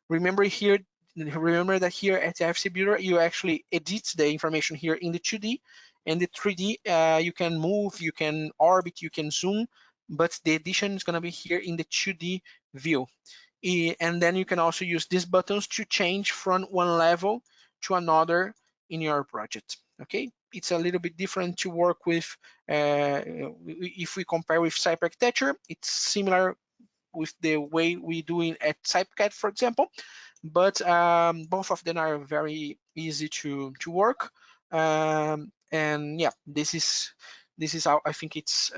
remember that here at IFC Builder you actually edit the information here in the 2D, and the 3D you can move, you can orbit, you can zoom, but the edition is going to be here in the 2D view. And then you can also use these buttons to change from one level to another in your project. Okay, it's a little bit different to work with. If we compare with Cype architecture, it's similar with the way we do it at CypeCAD, for example, but both of them are very easy to work. And yeah, this is how I think it's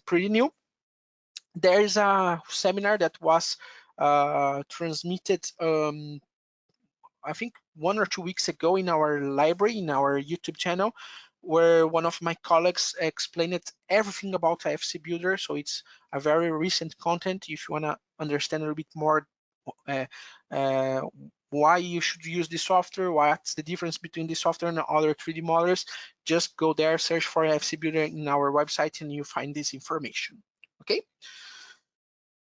pretty new. There is a seminar that was transmitted I think 1 or 2 weeks ago in our library, in our YouTube channel, where one of my colleagues explained everything about IFC Builder. So it's a very recent content. If you want to understand a little bit more why you should use this software, what's the difference between this software and other 3D modelers, just go there, search for IFC Builder in our website, and you find this information. Okay.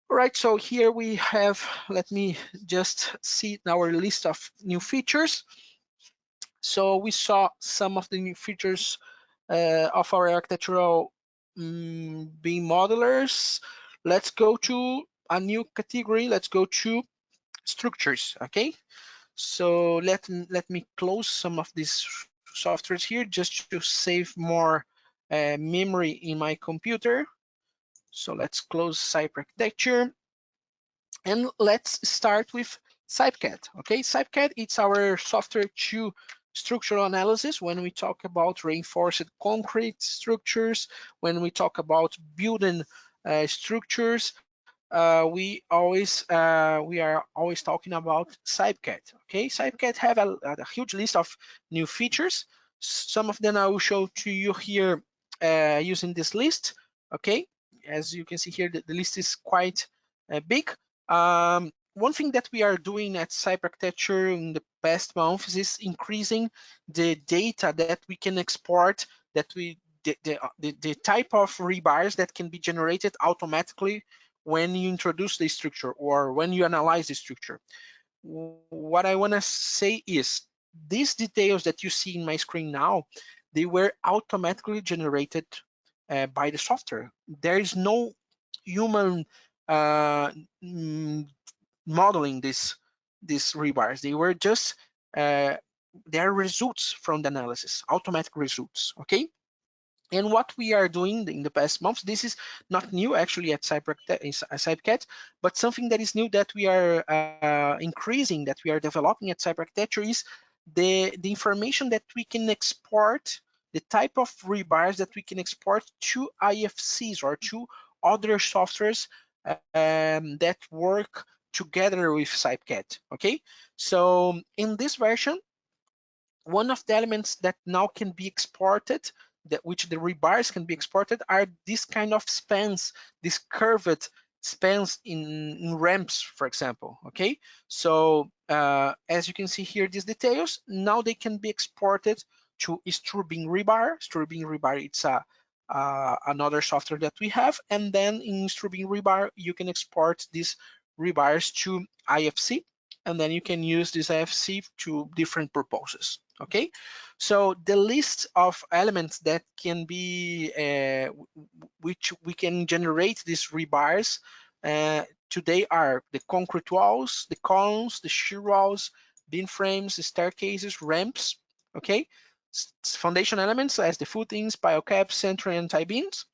All right, so here we have, let me just see our list of new features. So we saw some of the new features of our architectural BIM modelers. Let's go to a new category. Let's go to structures, okay? So let me close some of these softwares here just to save more memory in my computer. So let's close Cype architecture, and let's start with CypeCAD. Okay, CypeCAD, it's our software to structural analysis when we talk about reinforced concrete structures, when we talk about building structures. We are always talking about CypeCAD. Okay, CypeCAD have a huge list of new features. Some of them I will show to you here using this list. Okay, as you can see here, the list is quite big. One thing that we are doing at Cype architecture in the past months is increasing the data that we can export that the type of rebars that can be generated automatically when you introduce the structure or when you analyze the structure. What I want to say is these details that you see in my screen now, they were automatically generated by the software. There is no human modeling these rebars. They were just they are results from the analysis, automatic results. Okay. And what we are doing in the past months, this is not new actually at CypeCat, but something that is new that we are increasing, that we are developing at Cype Architecture is the information that we can export, the type of rebars that we can export to IFCs or to other softwares that work together with CypeCat. Okay, so in this version, one of the elements that now can be exported, that which the rebars can be exported, are these kind of spans, these curved spans in ramps, for example. Okay, so as you can see here, these details, now they can be exported to Strubing rebar. Strubing rebar, it's another software that we have, and then in Strubing rebar you can export these rebars to IFC, and then you can use this IFC to different purposes. Okay, so the list of elements that can be which we can generate these rebars today are the concrete walls, the columns, the shear walls, beam frames, the staircases, ramps. Okay, foundation elements as the footings, pile caps, centering, and tie beams.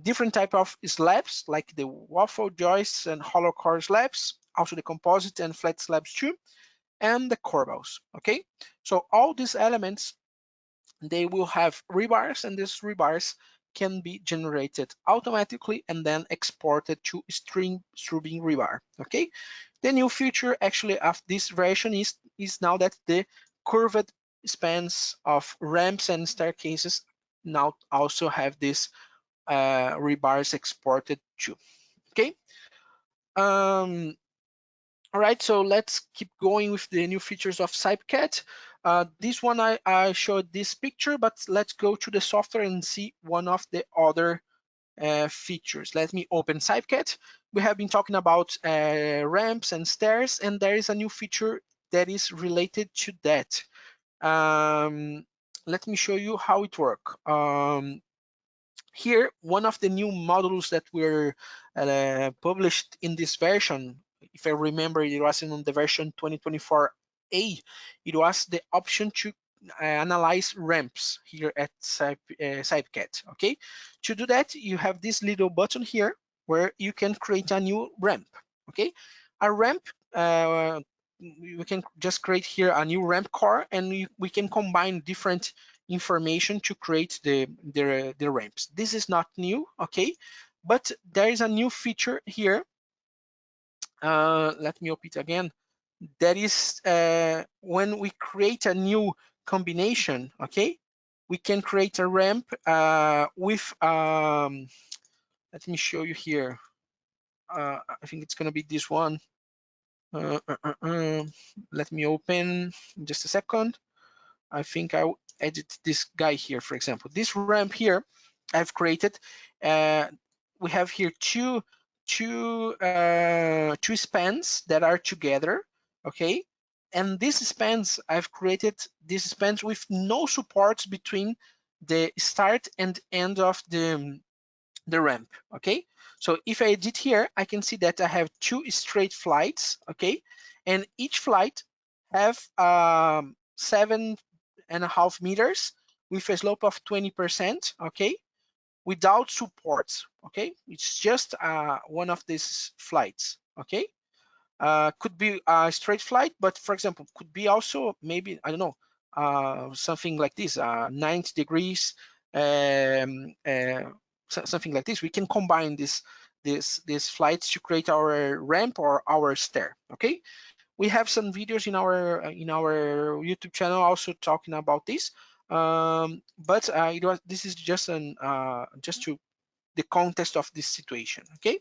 Different type of slabs like the waffle joists and hollow core slabs, also the composite and flat slabs too, and the corbels. Okay, so all these elements, they will have rebars, and these rebars can be generated automatically and then exported to Strubing rebar. Okay, the new feature actually of this version is now that the curved spans of ramps and staircases now also have these rebars exported too. Okay. All right, so let's keep going with the new features of CypeCat. This one I showed this picture, but let's go to the software and see one of the other features. Let me open CypeCat. We have been talking about ramps and stairs, and there is a new feature that is related to that. Let me show you how it works. Here, one of the new modules that were published in this version, if I remember, it was in the version 2024A, it was the option to analyze ramps here at CypeCat. Okay, to do that, you have this little button here where you can create a new ramp. Okay, a ramp, we can just create here a new ramp core, and we can combine different information to create the ramps. This is not new, okay, but there is a new feature here. Let me open it again. That is when we create a new combination, okay, we can create a ramp with let me show you here. I think it's gonna be this one. Let me open in just a second. I think I will edit this guy here, for example. This ramp here I've created. We have here two spans that are together, okay? And these spans, I've created these spans with no supports between the start and end of the ramp, okay? So if I edit here, I can see that I have two straight flights, okay? And each flight have 7.5 meters with a slope of 20%, okay? Without supports, okay? It's just one of these flights, okay? Could be a straight flight, but for example, could be also maybe, I don't know, something like this, 90 degrees, something like this. We can combine these flights to create our ramp or our stair, okay? We have some videos in our YouTube channel also talking about this, but this is just just to the context of this situation, okay?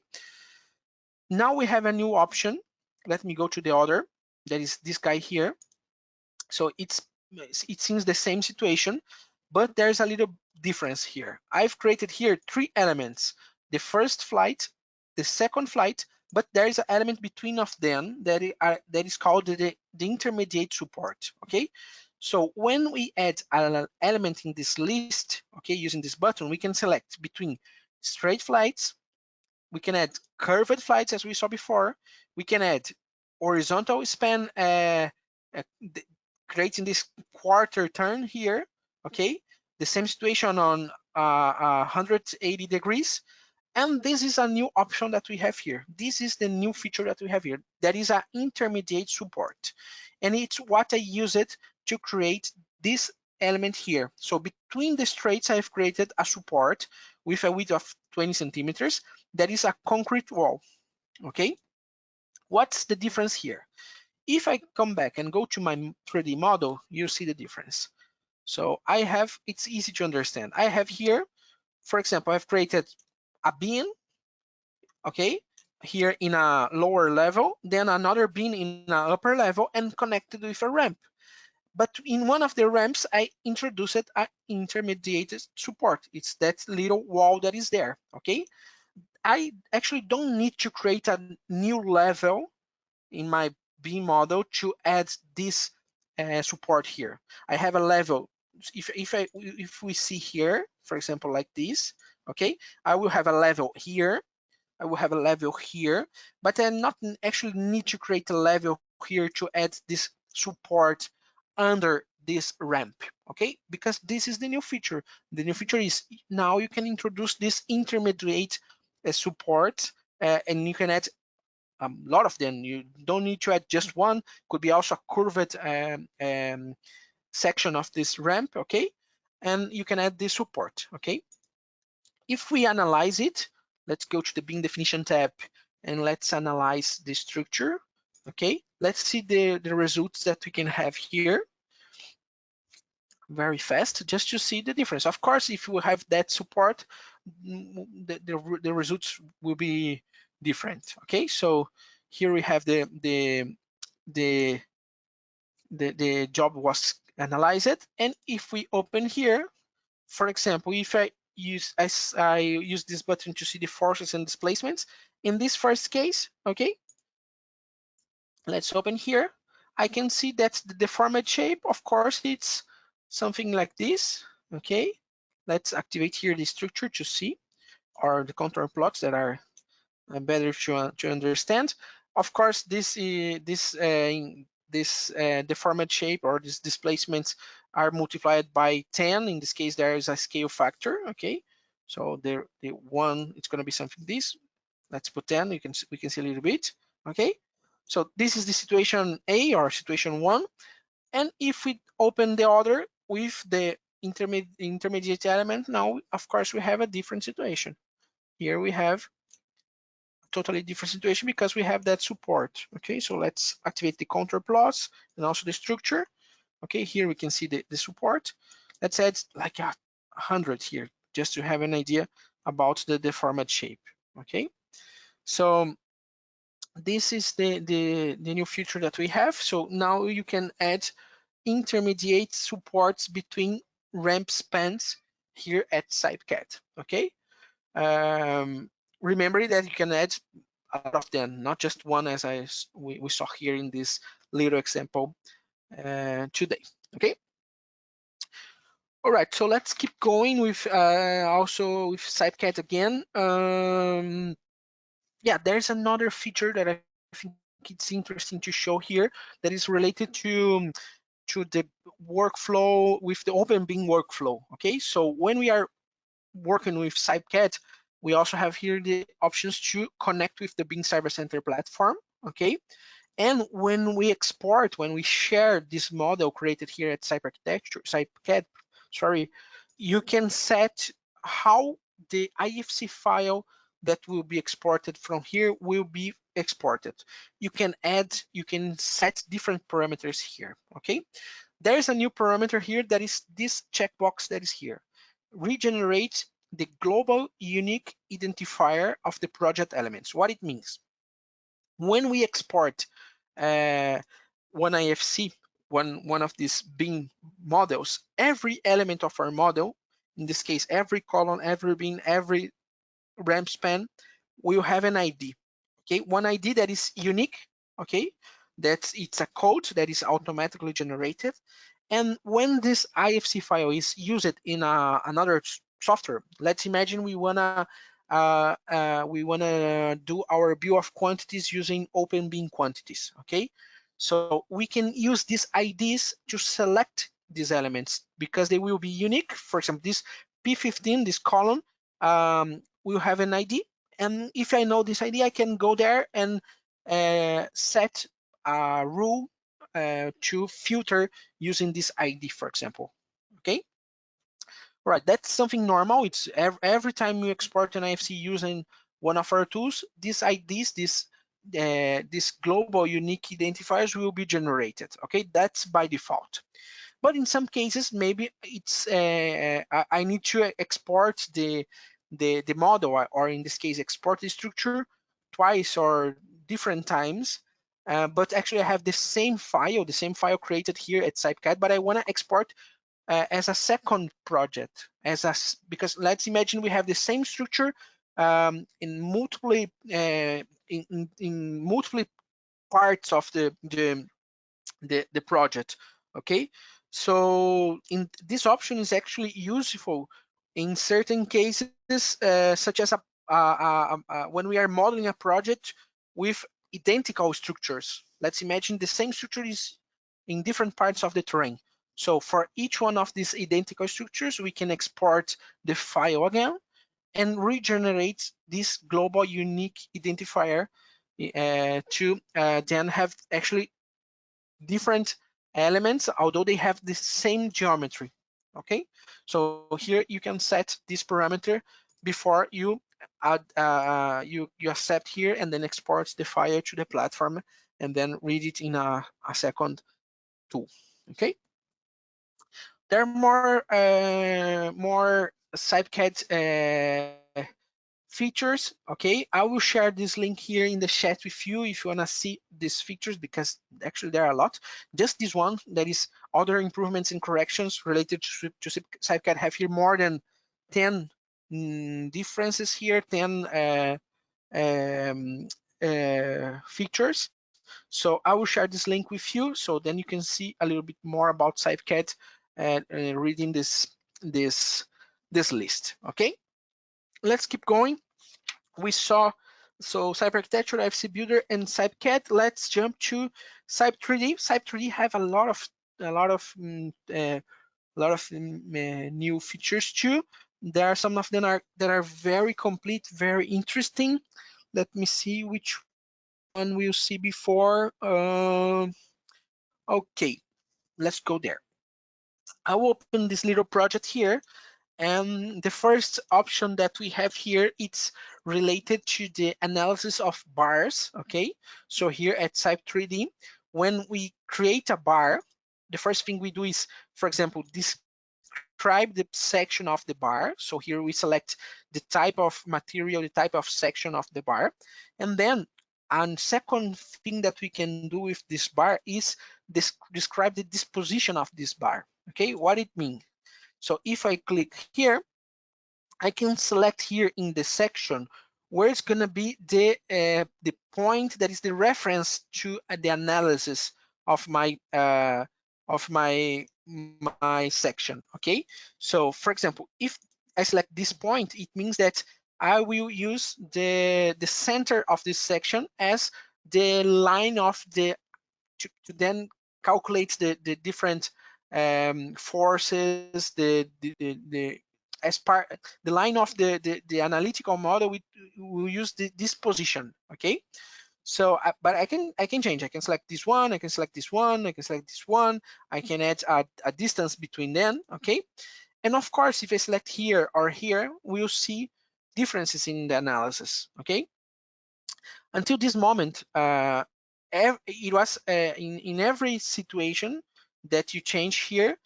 Now we have a new option. Let me go to the other, that is this guy here. So it seems the same situation, but there's a little difference here. I've created here 3 elements: the first flight, the second flight, but there is an element between of them that is called the intermediate support. Okay, so when we add an element in this list, okay, using this button, we can select between straight flights, we can add curved flights as we saw before, we can add horizontal span, creating this quarter turn here, okay, the same situation on 180 degrees. And this is a new option that we have here. This is the new feature that we have here. That is an intermediate support. And it's what I use it to create this element here. So between the straights, I've created a support with a width of 20 centimeters. That is a concrete wall, okay? What's the difference here? If I come back and go to my 3D model, you see the difference. So I have, it's easy to understand. I have here, for example, I've created a beam, okay, here in a lower level, then another beam in an upper level, and connected with a ramp. But in one of the ramps, I introduced an intermediate support. It's that little wall that is there, okay? I actually don't need to create a new level in my beam model to add this support here. I have a level. If we see here, for example, like this, okay, I will have a level here, I will have a level here, but I not actually need to create a level here to add this support under this ramp, okay? Because this is the new feature. The new feature is now you can introduce this intermediate support, and you can add a lot of them. You don't need to add just one. Could be also a curved section of this ramp, okay? And you can add this support, okay? If we analyze it, let's go to the beam definition tab and let's analyze the structure, okay? Let's see the results that we can have here very fast, just to see the difference. Of course, if we have that support, the results will be different, okay? So here we have the job was analyzed, and if we open here, for example, if I use this button to see the forces and displacements in this first case, okay, let's open here. I can see that the deformed shape, of course, it's something like this, okay. Let's activate here the structure to see, or the contour plots that are better to understand. Of course, this deformed shape or these displacements are multiplied by 10. In this case, there is a scale factor, okay? So the one, it's going to be something this. Let's put 10. We can see a little bit, okay? So this is the situation A, or situation 1. And if we open the other with the intermediate element, now of course we have a different situation. Here we have totally different situation because we have that support. Okay, so let's activate the contour plots and also the structure. Okay, here we can see the support. Let's add like 100 here just to have an idea about the deformed shape. Okay, so this is the new feature that we have. So now you can add intermediate supports between ramp spans here at CypeCAD. Okay. Remember that you can add a lot of them, not just one, as we saw here in this little example today. Okay. All right, so let's keep going with also with CypeCAD again. Yeah, there's another feature that I think it's interesting to show here that is related to the workflow with the OpenBeam workflow. Okay, so when we are working with CypeCAD, we also have here the options to connect with the BIMserver.center platform, okay? And when we export, when we share this model created here at CypeCAD, sorry, you can set how the IFC file that will be exported from here will be exported. You can set different parameters here, okay? There is a new parameter here that is this checkbox that is here. Regenerate the global unique identifier of the project elements. What it means: when we export one IFC, one of these BIM models, every element of our model in this case, every column, every bin, every ramp span will have an ID. Okay, one ID that is unique. Okay, it's a code that is automatically generated. And when this IFC file is used in another software, let's imagine we wanna do our bill of quantities using open bin quantities. Okay, so we can use these IDs to select these elements because they will be unique. For example, this P15, this column, will have an ID, and if I know this ID, I can go there and set a rule to filter using this ID, for example. Okay, right, that's something normal. It's every time you export an IFC using one of our tools, these IDs, this global unique identifiers will be generated. Okay, that's by default. But in some cases, maybe it's I need to export the model, or in this case, export the structure twice or different times. But actually, I have the same file created here at CypeCAD, but I want to export as a second project, because let's imagine we have the same structure in multiple in multiple parts of the project. Okay, so in this option is actually useful in certain cases, such as when we are modeling a project with identical structures. Let's imagine the same structure is in different parts of the terrain. So for each one of these identical structures, we can export the file again and regenerate this global unique identifier to then have actually different elements, although they have the same geometry. Okay, so here you can set this parameter before you add you accept here, and then export the file to the platform and then read it in a second tool. Okay, there are more CypeCAD features. Okay, I will share this link here in the chat with you if you want to see these features, because actually there are a lot. Just this one, that is other improvements and corrections related to CypeCAD, have here more than 10 differences here, 10 features. So I will share this link with you, so then you can see a little bit more about CypeCAD and reading this list. Okay, let's keep going. We saw Cype Architecture, IFC Builder, and CypeCAD. Let's jump to Cype 3D. Cype 3D have a lot of new features too. There are some of them that are very complete, very interesting. Let me see which one we'll see before. Okay, let's go there. I will open this little project here. And the first option that we have here, it's related to the analysis of bars. Okay, so here at Cype 3D, when we create a bar, the first thing we do is, for example, describe the section of the bar. So here we select the type of material, the type of section of the bar. And then a second thing that we can do with this bar is describe the disposition of this bar. Okay, what it means. So if I click here, I can select here in the section where it's going to be the point that is the reference to the analysis of my section. Okay, so for example, if I select this point, it means that I will use the center of this section as the line of to then calculate the different forces, the line of the analytical model. We will use this position. Okay, so but I can change. I can select this one, I can select this one, I can select this one, I can add a distance between them. Okay, and of course, if I select here or here, we'll see differences in the analysis. Okay, until this moment, it was in every situation that you change here,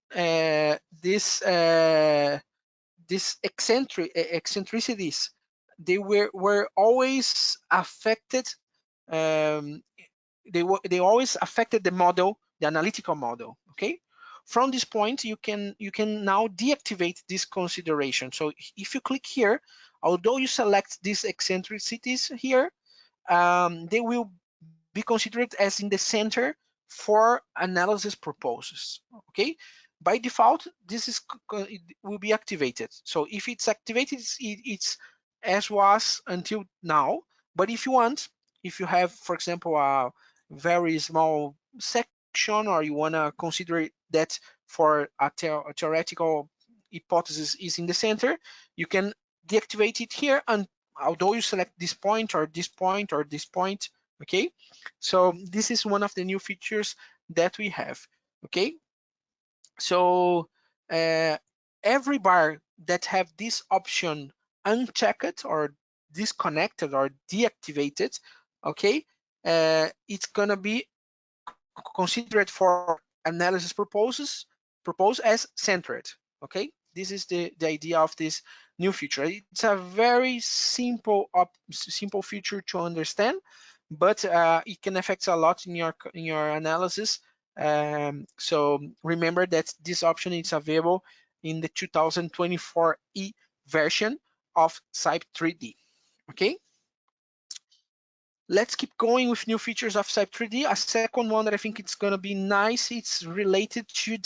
this eccentricities, they were always affected. They always affected the model, the analytical model. Okay, from this point, you can now deactivate this consideration. So if you click here, although you select these eccentricities here, they will be considered as in the center for analysis purposes. Okay, by default, this it will be activated. So if it's activated, it's as was until now. But if you want, if you have, for example, a very small section, or you want to consider that for a theoretical hypothesis is in the center, you can deactivate it here, and although you select this point or this point or this point, okay? So this is one of the new features that we have, okay? So every bar that have this option unchecked or disconnected or deactivated, okay, it's gonna be considered for analysis purposes as centered, okay? This is the idea of this new feature. It's a very simple feature to understand, but it can affect a lot in your analysis. So remember that this option is available in the 2024E version of Cype 3D. Okay. Let's keep going with new features of Cype 3D. A second one that I think it's going to be nice, it's related to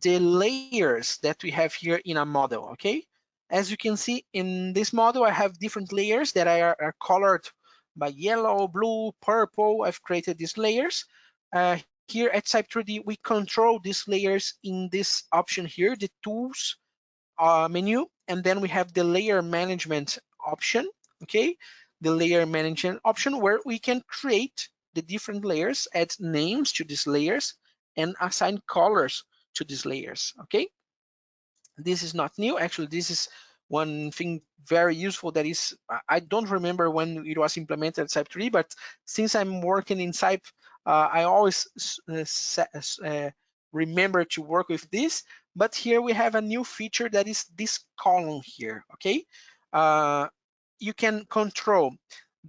the layers that we have here in a model. Okay. As you can see in this model, I have different layers that are colored by yellow, blue, purple. I've created these layers. Here at Cype 3D, we control these layers in this option here, the tools menu, and then we have the layer management option, okay? The layer management option where we can create the different layers, add names to these layers, and assign colors to these layers, okay? This is not new. Actually, this is one thing very useful that is, I don't remember when it was implemented at Cype 3, but since I'm working in Cype, I always remember to work with this. But here we have a new feature that is this column here, okay? You can control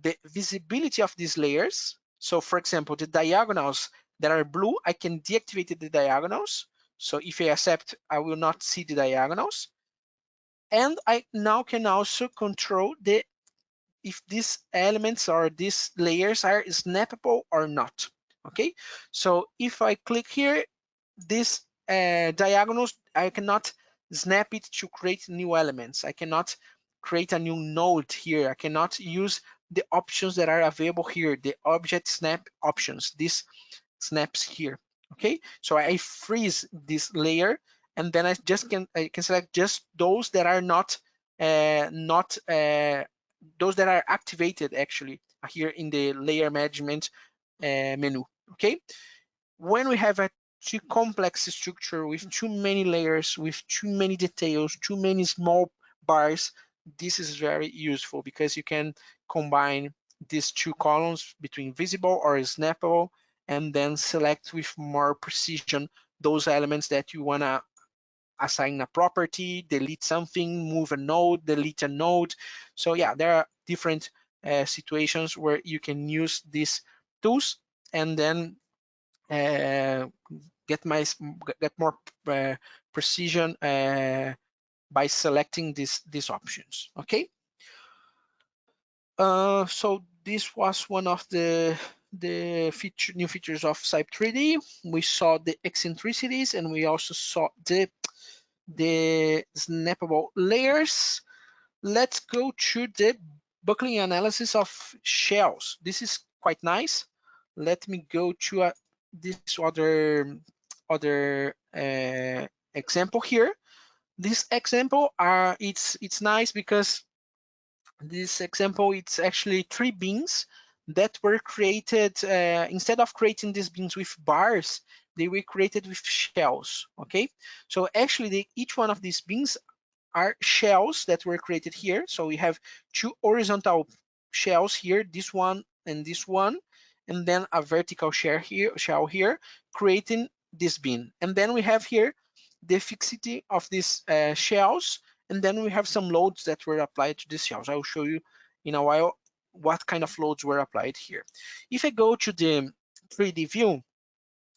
the visibility of these layers. So for example, the diagonals that are blue, I can deactivate the diagonals. So if I accept, I will not see the diagonals. And I now can also control if these elements or these layers are snappable or not. Okay, so if I click here, these diagonals, I cannot snap it to create new elements. I cannot create a new node here. I cannot use the options that are available here, the object snap options, these snaps here. Okay, so I freeze this layer, and then I can select just those that are not those that are activated actually here in the layer management menu. Okay, when we have a too complex structure with too many layers, with too many details, too many small bars, this is very useful because you can combine these two columns between visible or snappable, and then select with more precision those elements that you want to assign a property, delete something, move a node, delete a node. So yeah, there are different situations where you can use these tools and then get more precision by selecting these options. Okay. So this was one of the new features of Cype 3D. We saw the eccentricities, and we also saw the snappable layers. Let's go to the buckling analysis of shells. This is quite nice. Let me go to this other example here. This example it's nice because this example, it's actually 3 beans that were created, instead of creating these beans with bars, they were created with shells, okay? So actually, each one of these beans are shells that were created here. So we have 2 horizontal shells here, this one and this one, and then a vertical shell here, creating this bean. And then we have here the fixity of these shells, and then we have some loads that were applied to these shells. I will show you in a while what kind of loads were applied here. If I go to the 3D view,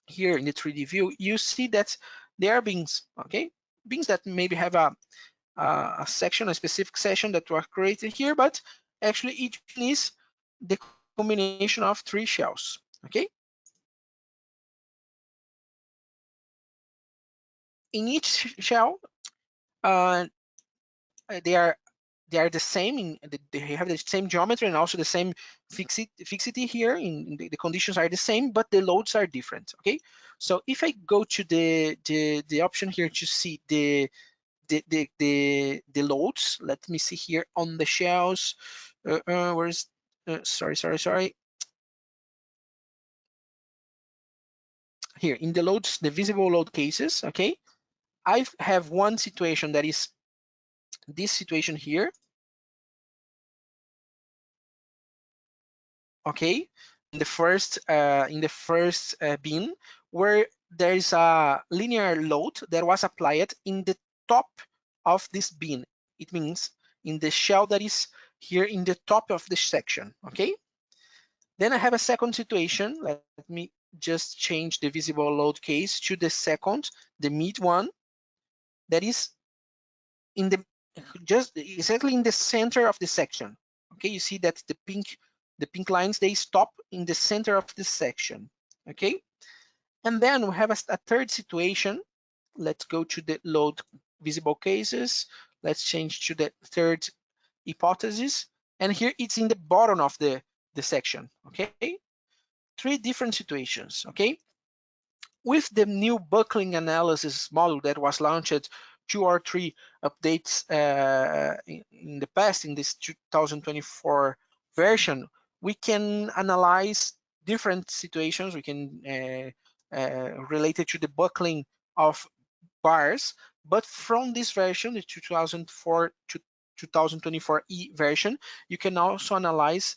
here in the 3D view, you see that They are beans, okay? Beans that maybe have a section, a specific section that was created here, but actually each bean is the combination of 3 shells, okay? In each shell, uh, they are the same, they have the same geometry and also the same fixity here. In the conditions are the same, but the loads are different, okay? So if I go to the option here to see the loads, let me see here on the shells. Where's sorry. Here in the loads, the visible load cases, okay? I have one situation that is this situation here, okay? In the first bin, where there is a linear load that was applied in the top of this bin. It means in the shell that is here in the top of the section, okay? Then I have a second situation. Let me just change the visible load case to the second, the mid one, that is in the just exactly in the center of the section. Okay, you see that the pink lines, they stop in the center of the section. Okay, and then we have a third situation. Let's go to the load visible cases. Let's change to the third hypothesis, and here it's in the bottom of the section. Okay, 3 different situations. Okay, with the new buckling analysis model that was launched 2 or 3 updates in the past, in this 2024 version, we can analyze different situations. We can relate it to the buckling of bars, but from this version, the 2004 to 2024E version, you can also analyze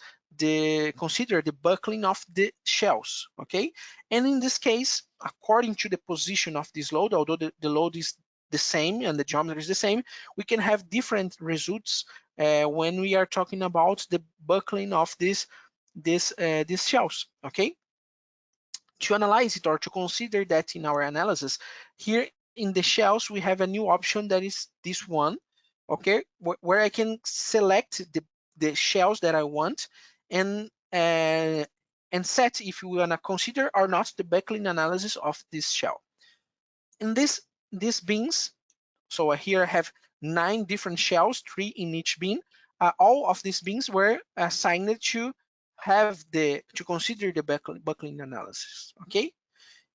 consider the buckling of the shells, okay? And in this case, according to the position of this load, although the load is the same and the geometry is the same, we can have different results when we are talking about the buckling of these shells, okay? To analyze it or to consider that in our analysis, here in the shells, we have a new option that is this one, okay, where I can select the shells that I want and set if we want to consider or not the buckling analysis of this shell. In these bins, so here I have 9 different shells, 3 in each bin. All of these bins were assigned to consider the buckling analysis, okay?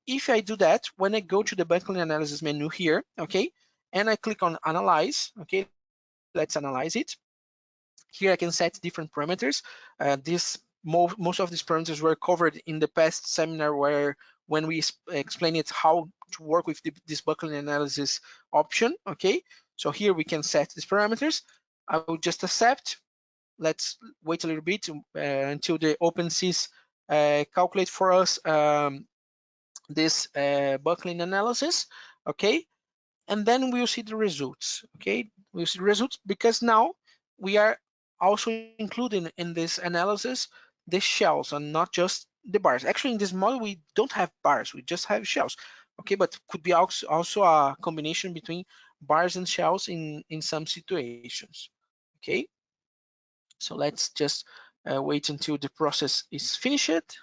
If I do that, when I go to the buckling analysis menu here, okay, and I click on analyze, okay, let's analyze it. Here I can set different parameters. Most of these parameters were covered in the past seminar when we explained it how to work with this buckling analysis option, okay? So here we can set these parameters. I will just accept. Let's wait a little bit until the OpenSys calculate for us this buckling analysis, okay? And then we'll see the results, okay? We'll see the results because now we are also including in this analysis the shells and not just the bars. Actually, in this model, we don't have bars, we just have shells, okay? But could be also a combination between bars and shells in some situations, okay? So let's just wait until the process is finished.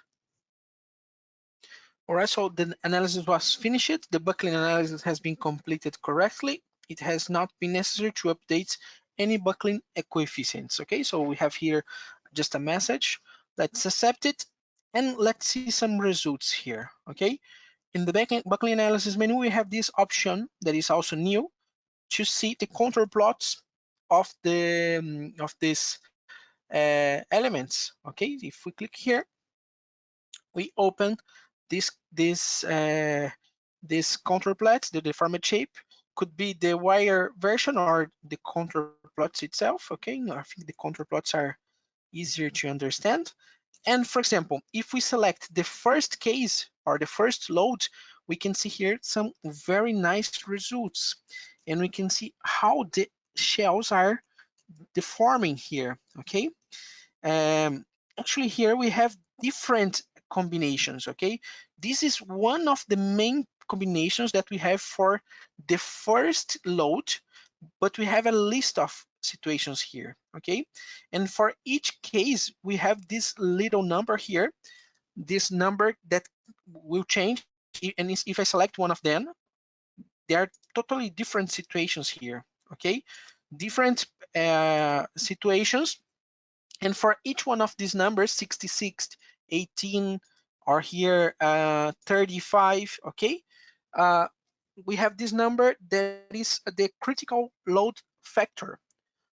All right, so the analysis was finished. The buckling analysis has been completed correctly. It has not been necessary to update any buckling coefficients. Okay, so we have here just a message. Let's accept it and let's see some results here. Okay, in the buckling analysis menu, we have this option that is also new to see the contour plots of these elements. Okay, if we click here, we open this contour plots, the deformed shape. Could be the wire version or the contour plots itself. Okay, I think the contour plots are easier to understand. And for example, if we select the first case or the first load, we can see here some very nice results. And we can see how the shells are deforming here, okay? Actually here we have different combinations, okay? This is one of the main combinations that we have for the first load, but we have a list of situations here, okay? And for each case, we have this little number here, this number that will change, and if I select one of them, there are totally different situations here, okay? Different situations, and for each one of these numbers, 66, 18, or here 35, okay? We have this number that is the critical load factor.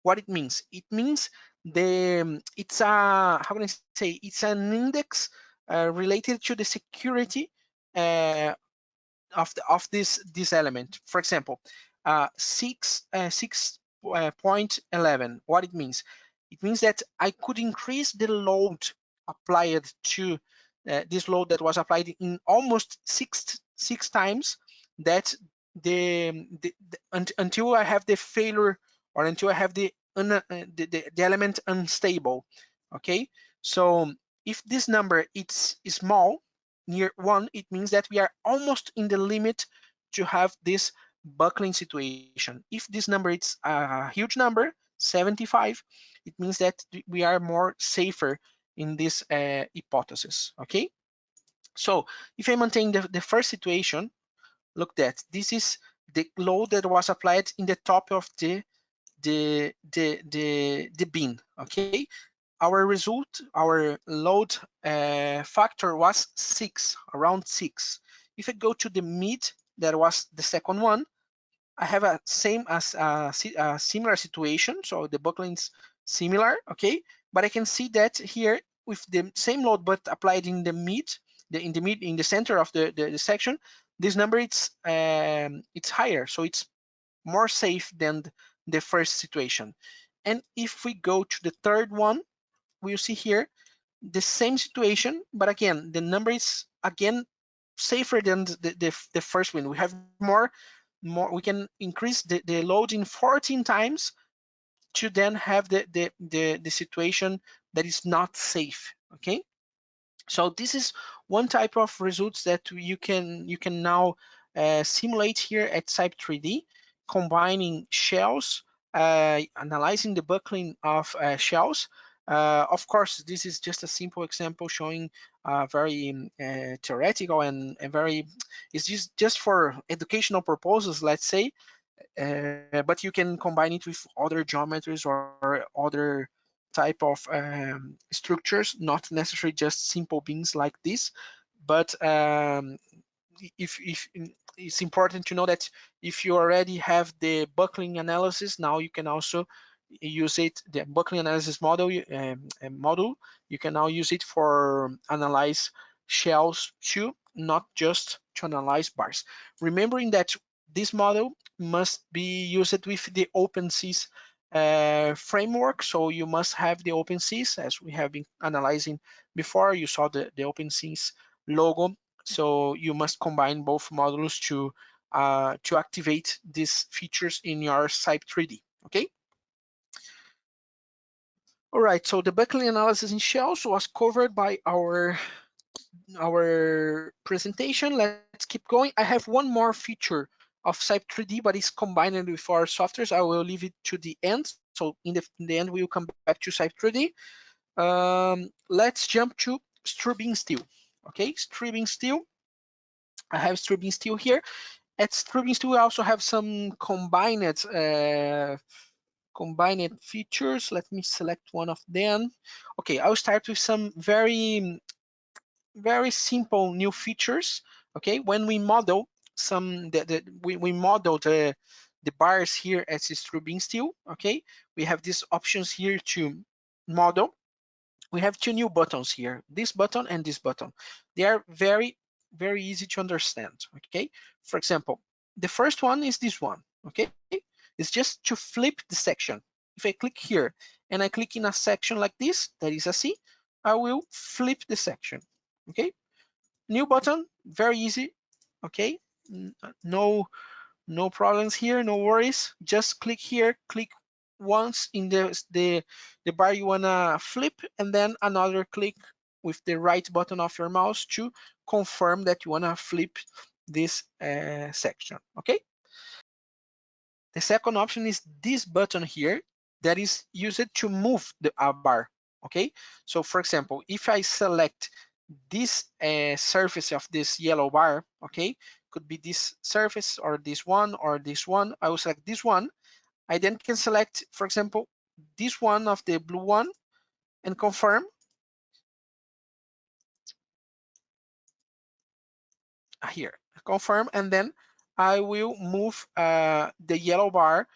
What it means? It means it's a, how can I say, it's an index related to the security of this element. For example, 6.11. What it means? It means that I could increase the load applied to this load that was applied in almost six times that until I have the failure, or until I have the element unstable. Okay, so if this number is small, near 1, it means that we are almost in the limit to have this buckling situation. If this number is a huge number, 75, it means that we are more safer in this hypothesis, okay? So if I maintain the first situation, look that this is the load that was applied in the top of the bin, okay? Our result, our load factor was 6, around 6. If I go to the mid, that was the second one, I have a similar situation, so the buckling's similar, okay? But I can see that here with the same load but applied in the mid, in the center of the section, this number it's higher, so it's more safe than the first situation. And if we go to the third one, we'll see here the same situation, but again, the number is again safer than the first one. We have more, we can increase the load in 14 times to then have the situation that is not safe, okay? So this is one type of results that you can now simulate here at Cype 3D, combining shells, analyzing the buckling of shells. Of course, this is just a simple example showing very theoretical and very, it's just for educational purposes, let's say, but you can combine it with other geometries or other type of structures, not necessarily just simple beams like this, but if it's important to know that if you already have the buckling analysis, now you can also use it, the buckling analysis model, you can now use it for analyze shells too, not just to analyze bars. Remembering that this model must be used with the OpenSys framework, so you must have the OpenSys, as we have been analyzing before. You saw the OpenSys logo, so you must combine both modules to activate these features in your Cype 3D, okay? All right, so the buckling analysis in shells was covered by our presentation. Let's keep going. I have one more feature of Cype 3D, but it's combined with our softwares. I will leave it to the end. So in the end, we will come back to Cype 3D. Let's jump to Strubing Steel. Okay, Strubing Steel. I have Strubing Steel here. At Strubing Steel, we also have some combined features. Let me select one of them. Okay, I'll start with some very simple new features. Okay, when we model we model the bars here as Strubing Steel. Okay, we have these options here to model. We have two new buttons here, this button and this button. They are very easy to understand. Okay, for example, the first one is this one. Okay, it's just to flip the section. If I click here and I click in a section like this, that is a C, I will flip the section. Okay, new button, very easy. Okay, no problems here, no worries. Just click here, click once in the bar you wanna flip, and then another click with the right button of your mouse to confirm that you wanna flip this section. Okay. The second option is this button here that is used to move the bar. Okay. So for example, if I select this surface of this yellow bar, okay, could be this surface or this one or this one. I will select this one. I then can select, for example, this one of the blue one and confirm here, confirm, and then I will move the yellow bar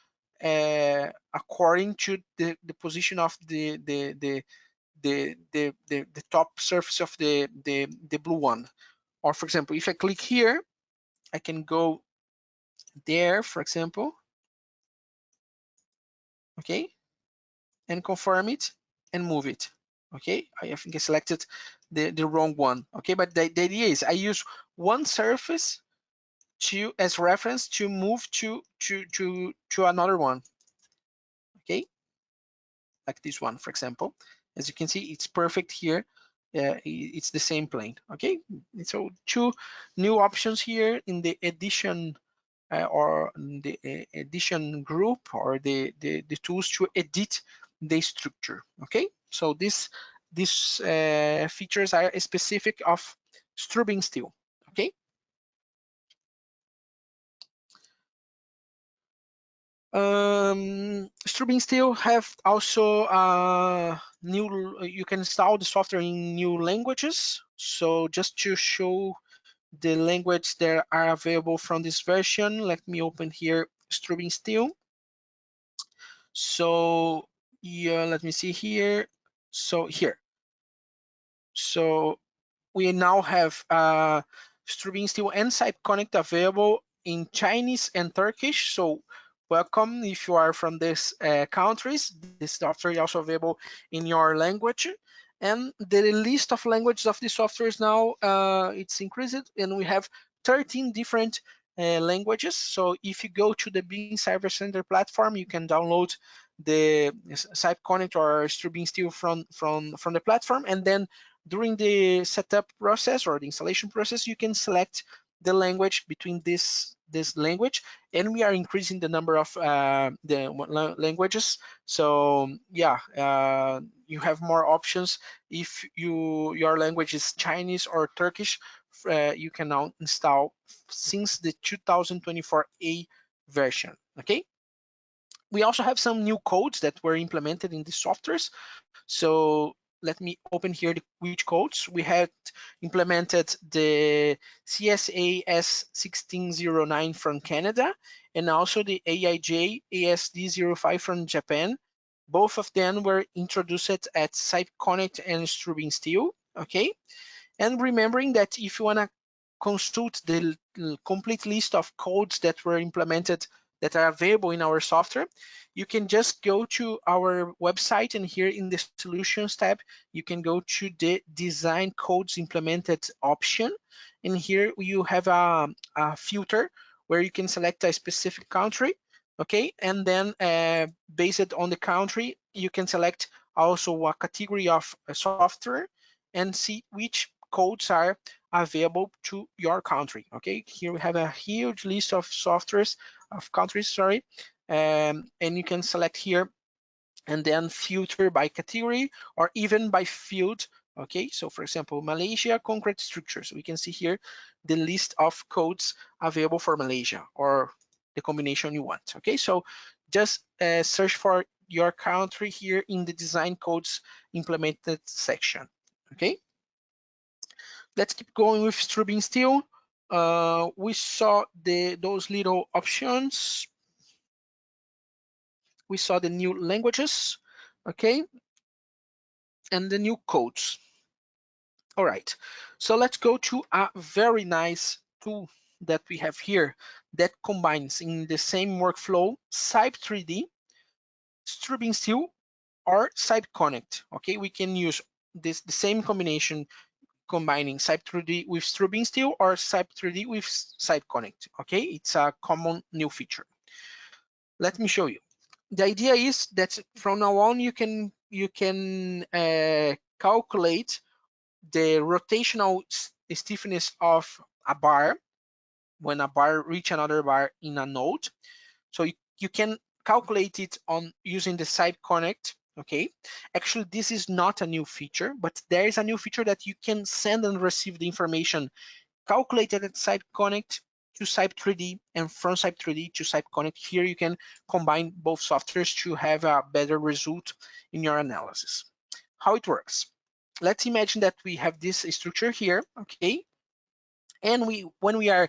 according to the position of the top surface of the blue one. Or for example, if I click here, I can go there, for example, okay, and confirm it and move it. Okay, I think I selected the wrong one. Okay, but the idea is I use one surface as reference to move to another one. Okay, like this one, for example. As you can see, it's perfect here. It's the same plane. Okay, so two new options here in the edition or the edition group, or the tools to edit the structure. Okay, so these features are specific of Strubing steel. Okay. Strubing steel have also you can install the software in new languages. So just to show the language that are available from this version, let me open here Strubing steel. So yeah, let me see here. So here, so we now have Strubing steel and Cype Connect available in Chinese and Turkish. So welcome if you are from these countries. This software is also available in your language. And the list of languages of the software is now it's increased, and we have 13 different languages. So if you go to the BIMserver.center platform, you can download the Cype Connect or Strubing steel from the platform, and then during the setup process or the installation process, you can select the language between this language, and we are increasing the number of the languages. So yeah, you have more options. If your language is Chinese or Turkish, you can now install since the 2024A version. Okay. We also have some new codes that were implemented in the softwares. So let me open here which codes. We had implemented the CSA S1609 from Canada, and also the AIJ ASD05 from Japan. Both of them were introduced at Cype Connect and Strubing Steel. Okay, and remembering that if you want to consult the complete list of codes that were implemented that are available in our software, you can just go to our website, and here in the Solutions tab, you can go to the Design Codes Implemented option. And here you have a filter where you can select a specific country, okay? And then based on the country, you can select also a category of software and see which codes are available to your country. Okay, here we have a huge list of softwares of countries, sorry, and you can select here and then filter by category or even by field. Okay, so for example, Malaysia concrete structures, we can see here the list of codes available for Malaysia or the combination you want. Okay, so just search for your country here in the design codes implemented section. Okay, let's keep going with Strubing steel. We saw those little options. We saw the new languages, okay, and the new codes. All right, so let's go to a very nice tool that we have here that combines in the same workflow Cype 3D, Strubing steel, or Cype Connect. Okay, we can use the same combination, combining Cype 3D with Strubing steel or Cype 3D with Cype Connect. Okay, it's a common new feature. Let me show you. The idea is that from now on you can calculate the rotational stiffness of a bar when a bar reach another bar in a node. So you can calculate it on using the Cype Connect. Okay, actually this is not a new feature, but there is a new feature that you can send and receive the information calculated at Cype Connect to Cype 3D and from Cype 3D to Cype Connect. Here you can combine both softwares to have a better result in your analysis. How it works? Let's imagine that we have this structure here, okay? And when we are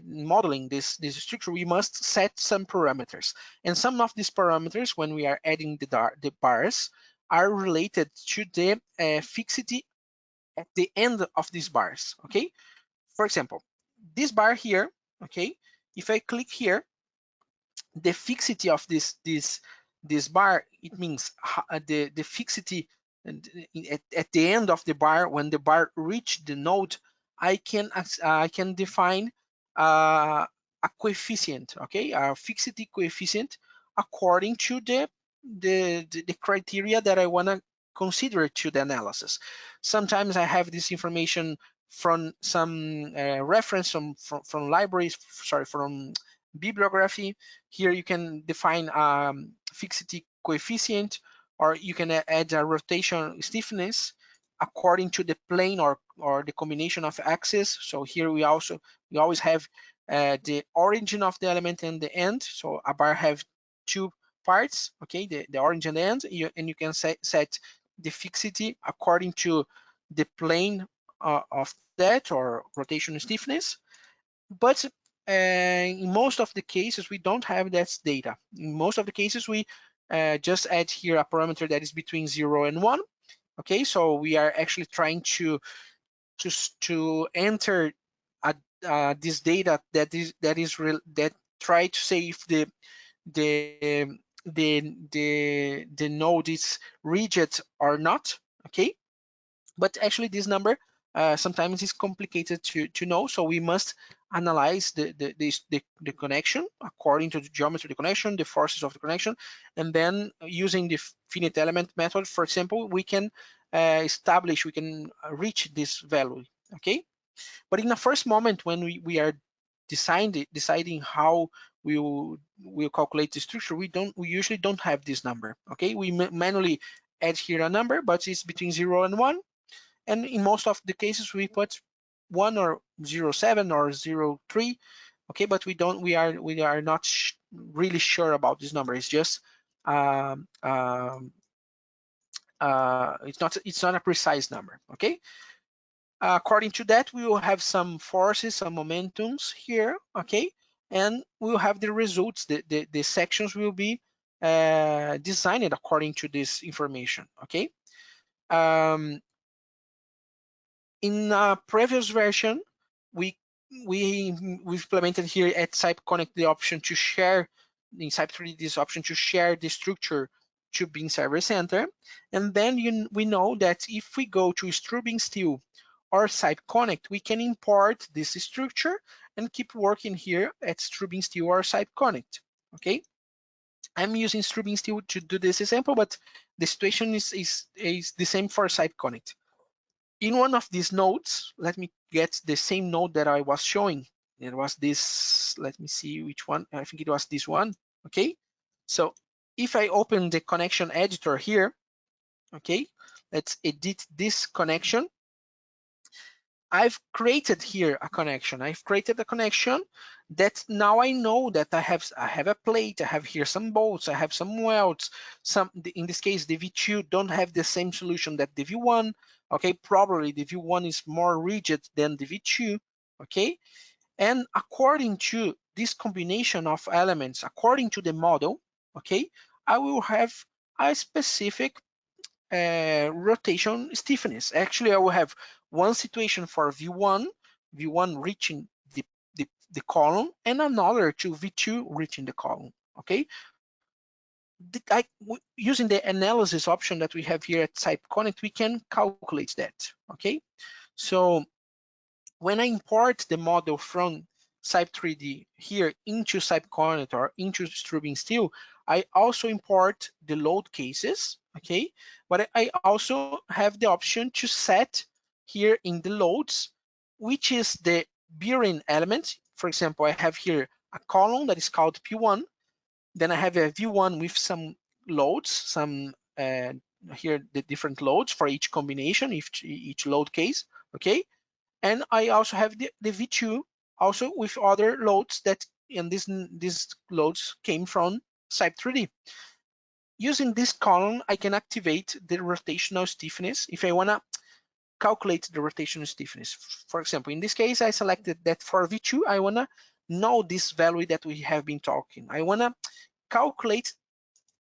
modeling this structure, we must set some parameters. And some of these parameters, when we are adding the bars, are related to the fixity at the end of these bars, okay? For example, this bar here, okay? If I click here, the fixity of this bar, it means the fixity at the end of the bar, when the bar reach the node, I can define a coefficient, okay, a fixity coefficient according to the criteria that I want to consider to the analysis. Sometimes I have this information from some reference from libraries, sorry, from bibliography. Here you can define fixity coefficient, or you can add a rotation stiffness according to the plane or the combination of axes. So here we always have the origin of the element and the end. So a bar have two parts, okay, the origin and the end, and you can set the fixity according to the plane of that or rotation stiffness. But in most of the cases, we don't have that data. In most of the cases, we just add here a parameter that is between 0 and 1. Okay, so we are actually trying to enter this data that try to say if the node is rigid or not. Okay, but actually this number sometimes is complicated to know, so we must analyze the connection according to the geometry of the connection, the forces of the connection, and then using the finite element method, for example, we can we can reach this value, okay? But in the first moment when we are deciding how we'll calculate the structure, we usually don't have this number, okay? We manually add here a number, but it's between 0 and 1. And in most of the cases, we put 1 or 0.7 or 0.3, okay? But we are not really sure about this number. It's just it's not a precise number, okay? According to that, we will have some forces, some momentums here, okay? And we will have the results. The sections will be designed according to this information, okay? In a previous version, we implemented here at Cype Connect the option to share, in Cype 3D, this option to share the structure to BIMserver.center. And then we know that if we go to Strubbing Steel or Cype Connect, we can import this structure and keep working here at Strubbing Steel or Cype Connect, okay? I'm using Strubbing Steel to do this example, but the situation is the same for Cype Connect. In one of these nodes, let me get the same node that I was showing. It was this, let me see which one, I think it was this one, okay? So if I open the connection editor here, okay, let's edit this connection. I've created here a connection. I've created a connection that now I know that I have a plate, I have here some bolts, I have some welds. In this case, the V2 don't have the same solution that the V1. Okay, probably the V1 is more rigid than the V2. Okay, and according to this combination of elements, according to the model, okay, I will have a specific rotation stiffness. Actually, I will have one situation for V1 reaching the column, and another to V2 reaching the column, okay? Using the analysis option that we have here at Cype Connect, we can calculate that, okay? So when I import the model from Cype 3D here into Cype Connect or into Strubbing Steel, I also import the load cases, okay? But I also have the option to set here in the loads, which is the bearing element. For example, I have here a column that is called P1. Then I have a V1 with some loads, some here the different loads for each combination, each load case, okay? And I also have the V2 also with other loads that, and these loads came from Cype 3D. Using this column, I can activate the rotational stiffness if I wanna calculate the rotational stiffness. For example, in this case, I selected that for V2, I wanna know this value that we have been talking. I wanna calculate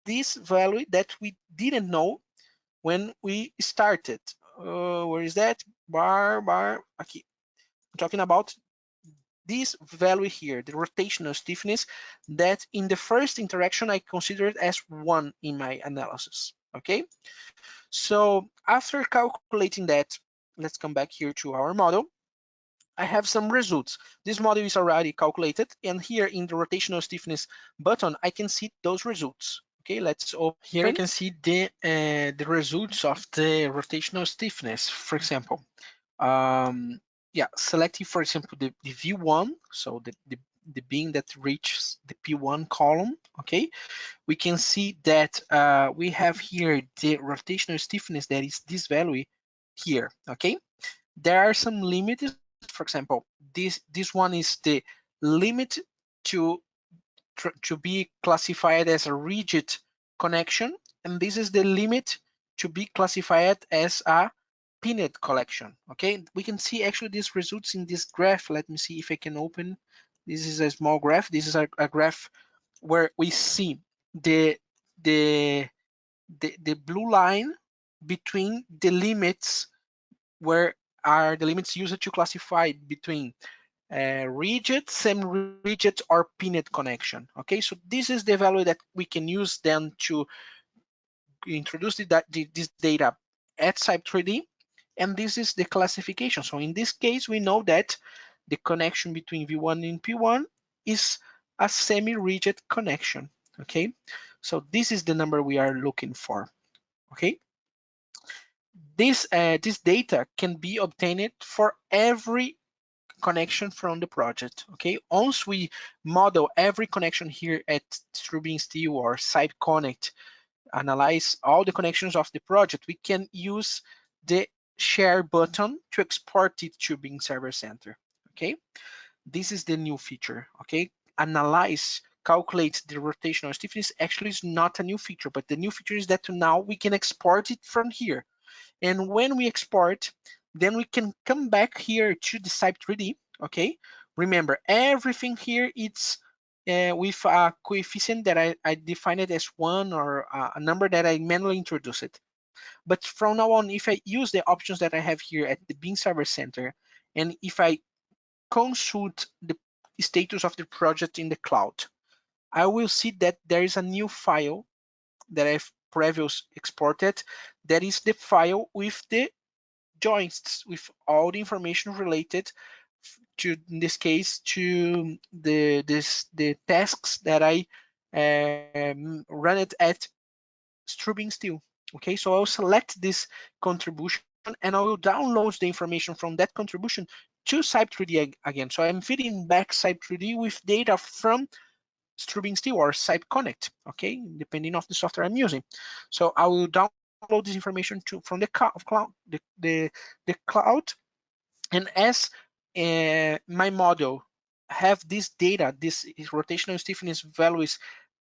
this value that we didn't know when we started. Where is that? Bar, okay. I'm talking about this value here, the rotational stiffness, that in the first interaction I considered as 1 in my analysis, okay? So after calculating that, let's come back here to our model. I have some results. This model is already calculated, and here in the rotational stiffness button, I can see those results. Okay, let's open. Here I can see the results of the rotational stiffness. For example, yeah, selecting, for example, the V1, so the beam that reaches the P1 column, okay, we can see that we have here the rotational stiffness that is this value here, okay. There are some limits. For example, this one is the limit to be classified as a rigid connection, and this is the limit to be classified as a pinned collection. Okay, we can see actually these results in this graph. Let me see if I can open. This is a small graph. This is a graph where we see the blue line between the limits, where are the limits used to classify between rigid, semi-rigid, or pinned connection. Okay, so this is the value that we can use then to introduce this data at Cype 3D, and this is the classification. So in this case, we know that the connection between V1 and P1 is a semi-rigid connection. Okay, so this is the number we are looking for. Okay, this data can be obtained for every connection from the project. Okay, once we model every connection here at Strubing Steel or Cype Connect, analyze all the connections of the project, we can use the share button to export it to BIMserver.center. Okay, this is the new feature. Okay, analyze, calculate the rotational stiffness actually is not a new feature, but the new feature is that now we can export it from here. And when we export, then we can come back here to the Cype 3D, okay? Remember, everything here it's with a coefficient that I define it as 1, or a number that I manually introduce it. But from now on, if I use the options that I have here at the BIMserver.center, and if I consult the status of the project in the cloud, I will see that there is a new file that I've previously exported. That is the file with the joists, with all the information related to, in this case, to the tasks that I run it at Strubing Steel. Okay, so I'll select this contribution and I will download the information from that contribution to Cype 3D again. So I'm feeding back Cype 3D with data from Strubing Steel or Cype Connect, okay, depending on the software I'm using. So I will download this information from the cloud, the cloud, and as my model have this data, this rotational stiffness value is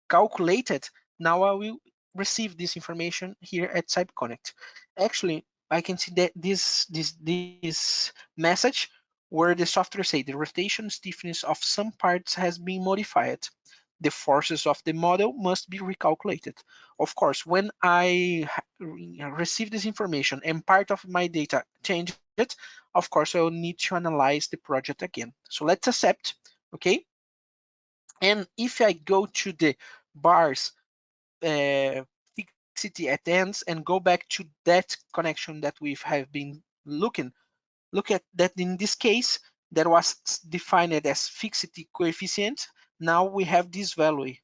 calculated, now I will receive this information here at Cype Connect. Actually, I can see that this message where the software say the rotation stiffness of some parts has been modified. The forces of the model must be recalculated. Of course, when I receive this information and part of my data changes, of course, I will need to analyze the project again. So let's accept, okay? And if I go to the bars fixity at ends and go back to that connection that we have been look at that. In this case, that was defined as fixity coefficient. Now we have this value.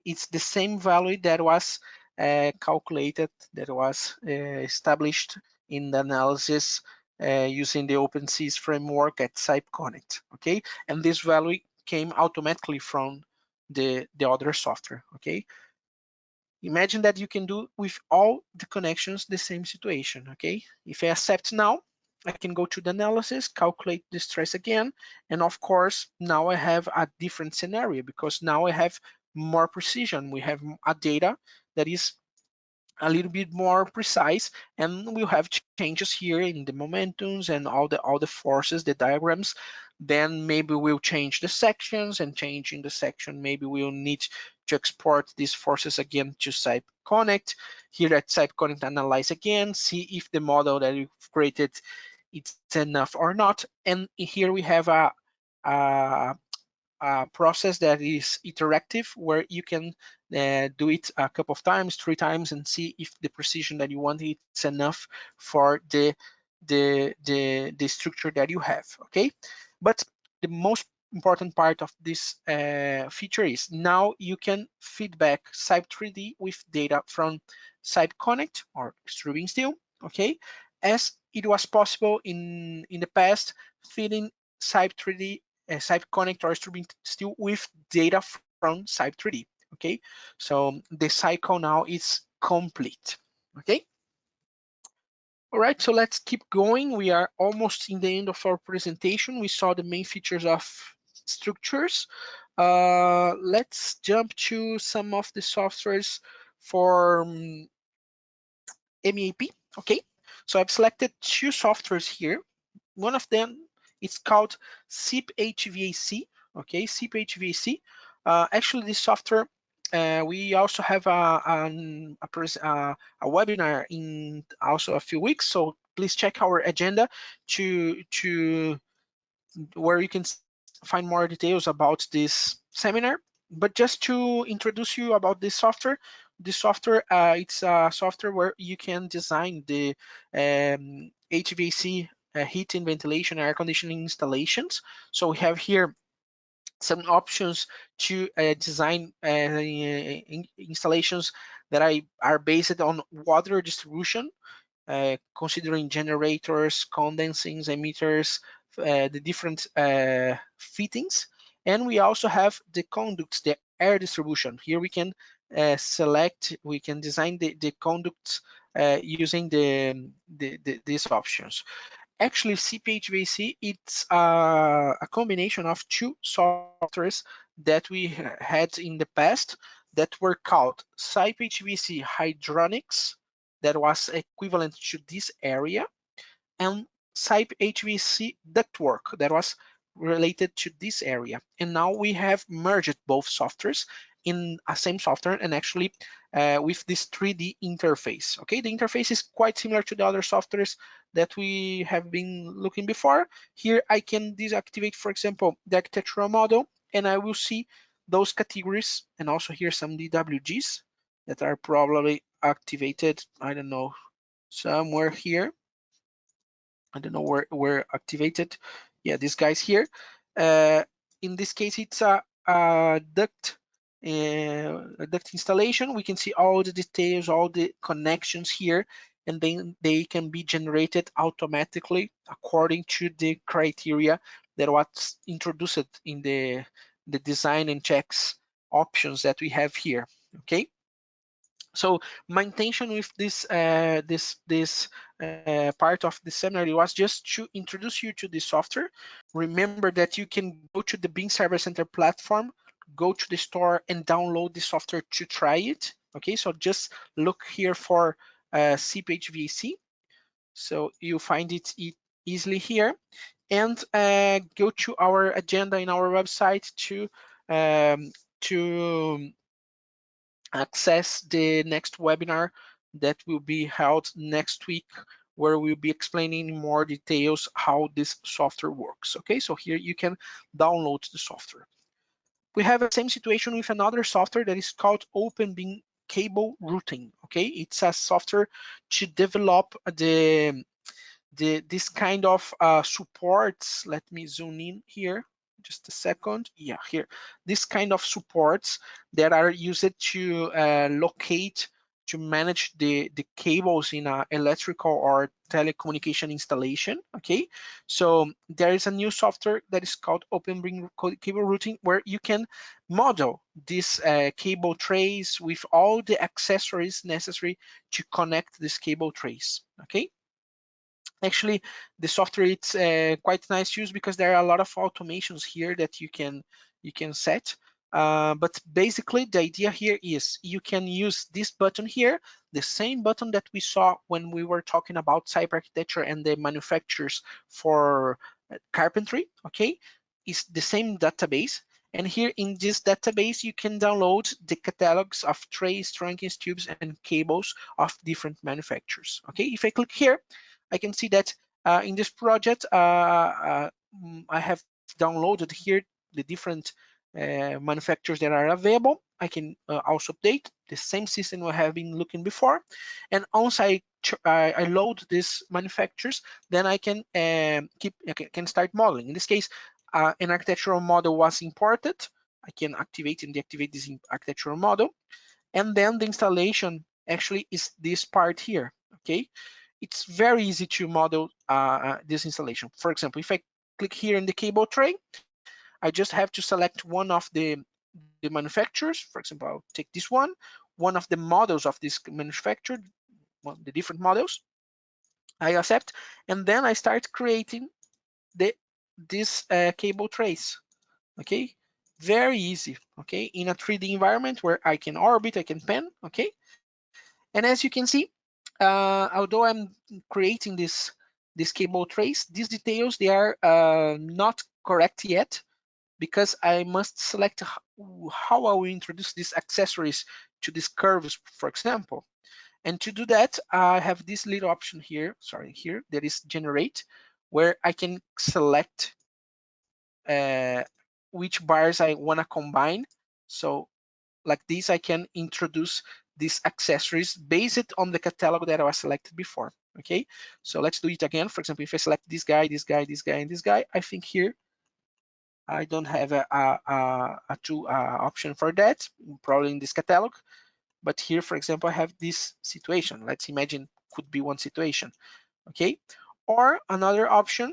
It's the same value that was calculated, that was established in the analysis using the OpenSeas framework at Cype Connect, okay? And this value came automatically from the other software, okay? Imagine that you can do with all the connections the same situation, okay? If I accept now, I can go to the analysis, calculate the stress again, and of course, now I have a different scenario because now I have more precision. We have a data that is a little bit more precise, and we'll have changes here in the momentums and all the forces, the diagrams. Then maybe we'll change the sections, and changing the section, maybe we'll need to export these forces again to Cype Connect. Here at Cype Connect, analyze again, see if the model that you've created it's enough or not. And here we have a process that is interactive, where you can do it a couple of times, 3 times, and see if the precision that you want is enough for the structure that you have. Okay, but the most important part of this feature is now you can feedback Cype 3D with data from Cype Connect or Streaming Still. Okay, as it was possible in the past, feeding Cype 3D Cype Connect or Streaming Still with data from Cype 3D. Okay, so the cycle now is complete. Okay. All right, so let's keep going. We are almost in the end of our presentation. We saw the main features of structures. Let's jump to some of the softwares for MEP. Okay, so I've selected 2 softwares here. One of them is called Cype HVAC. Okay, Cype HVAC. Actually, this software, we also have a webinar in also a few weeks. So please check our agenda to where you can find more details about this seminar. But just to introduce you about this software, it's a software where you can design the HVAC heating, ventilation, air conditioning installations. So we have here some options to design installations that are based on water distribution, considering generators, condensings, emitters, the different fittings. And we also have the conducts, the air distribution. Here we can select, we can design the conducts using these options. Actually, Cype HVAC, it's a combination of 2 softwares that we had in the past that were called Cype HVAC Hydronics, that was equivalent to this area, and Cype HVAC Ductwork, that was related to this area. And now we have merged both softwares in a same software, and actually with this 3D interface. Okay, the interface is quite similar to the other softwares that we have been looking before. Here I can deactivate, for example, the architectural model, and I will see those categories, and also here some DWGs that are probably activated, I don't know, somewhere here. I don't know where activated. Yeah, these guys here. In this case, it's a duct installation. We can see all the details, all the connections here, and then they can be generated automatically according to the criteria that was introduced in the design and checks options that we have here. Okay. So my intention with this part of the seminar was just to introduce you to the software. Remember that you can go to the BIMserver.center platform, go to the store and download the software to try it. Okay, so just look here for Cype HVAC. So you find it easily here, and go to our agenda in our website to access the next webinar that will be held next week, where we'll be explaining in more details how this software works. Okay, so here you can download the software. We have the same situation with another software that is called OpenBIM Cable Routing. Okay, it's a software to develop this kind of supports. Let me zoom in here just a second. Yeah, here, this kind of supports that are used to locate to manage the cables in a electrical or telecommunication installation. Okay, so there is a new software that is called Open Ring Cable Routing, where you can model this cable trays with all the accessories necessary to connect this cable trays. Okay. Actually, the software it's quite nice to use because there are a lot of automations here that you can set. But basically, the idea here is you can use this button here, the same button that we saw when we were talking about Cype architecture and the manufacturers for carpentry. Okay, it's the same database. And here in this database, you can download the catalogs of trays, trunkings, tubes, and cables of different manufacturers. Okay, if I click here, I can see that in this project, I have downloaded here the different manufacturers that are available. I can also update the same system we have been looking before. And once I load these manufacturers, then I can can start modeling. In this case, an architectural model was imported. I can activate and deactivate this architectural model. And then the installation actually is this part here. Okay, it's very easy to model this installation. For example, if I click here in the cable tray, I just have to select one of the manufacturers. For example, I'll take this one of the models of this manufacturer, well, the different models. I accept, and then I start creating this cable trays. Okay, very easy. Okay, in a 3D environment where I can orbit, I can pan. Okay, and as you can see, although I'm creating this cable trace, these details, they are not correct yet, because I must select how I will introduce these accessories to these curves, for example. And to do that, I have this little option here, sorry, here, that is generate, where I can select which bars I want to combine. So like this, I can introduce these accessories based on the catalog that I was selected before. Okay, so let's do it again. For example, if I select this guy, this guy, this guy, and this guy, I think here I don't have a two option for that, probably in this catalog. But here, for example, I have this situation. Let's imagine could be one situation. Okay, or another option.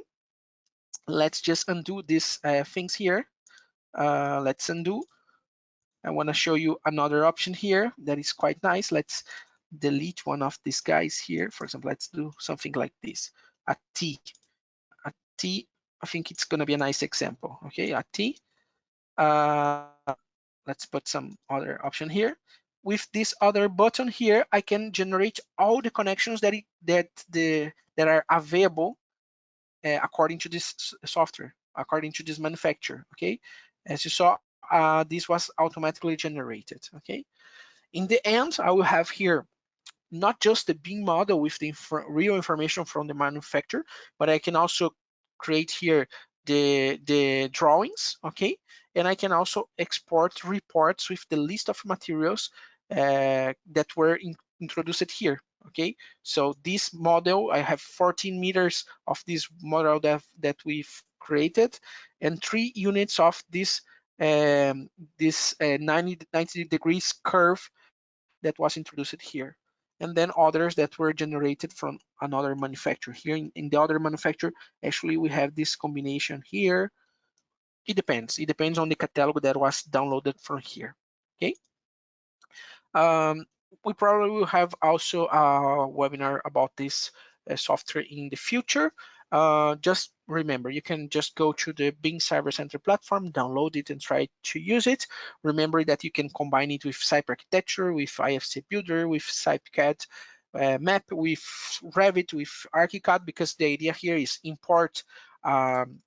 Let's just undo these things here. Let's undo. I want to show you another option here that is quite nice. Let's delete one of these guys here. For example, let's do something like this, a T. A T, I think it's going to be a nice example. Okay, a T. Let's put some other option here. With this other button here, I can generate all the connections that are available according to this software, according to this manufacturer. Okay, as you saw, this was automatically generated. Okay, in the end, I will have here not just the BIM model with the real information from the manufacturer, but I can also create here the drawings. Okay, and I can also export reports with the list of materials that were introduced here. Okay, so this model, I have 14 meters of this model that we've created, and 3 units of this 90 degrees curve that was introduced here, and then others that were generated from another manufacturer. Here in the other manufacturer, actually we have this combination here. It depends on the catalog that was downloaded from here. Okay. We probably will have also a webinar about this software in the future. Just remember, you can just go to the BIMserver.center platform, download it, and try to use it. Remember that you can combine it with Cype architecture, with IFC Builder, with CypeCAD map, with Revit, with ArchiCAD, because the idea here is import an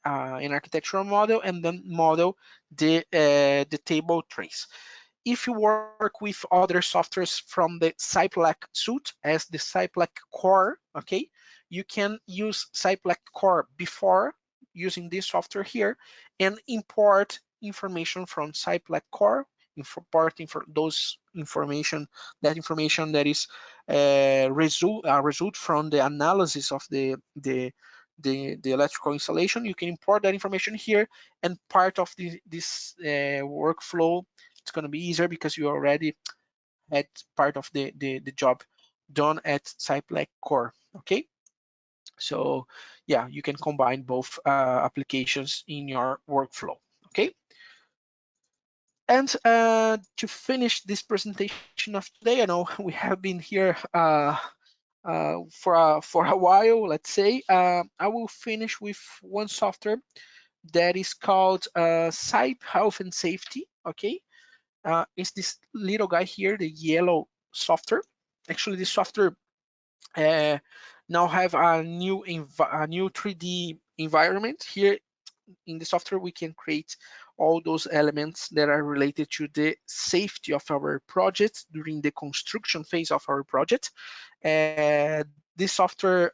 architectural model and then model the table trace. If you work with other softwares from the Cype suite as the Cype core, okay, you can use Cype core before using this software here and import information from Cype core, importing for those information, that information that is result from the analysis of the electrical installation. You can import that information here, and part of this workflow, it's going to be easier because you already had part of the job done at Cype core. Okay, so yeah, you can combine both applications in your workflow. Okay, and to finish this presentation of today, I know we have been here for a while, let's say. I will finish with one software that is called Cype Health and Safety. Okay, it's this little guy here, the yellow software. Actually, this software now have a new 3D environment. Here in the software, we can create all those elements that are related to the safety of our project during the construction phase of our project. This software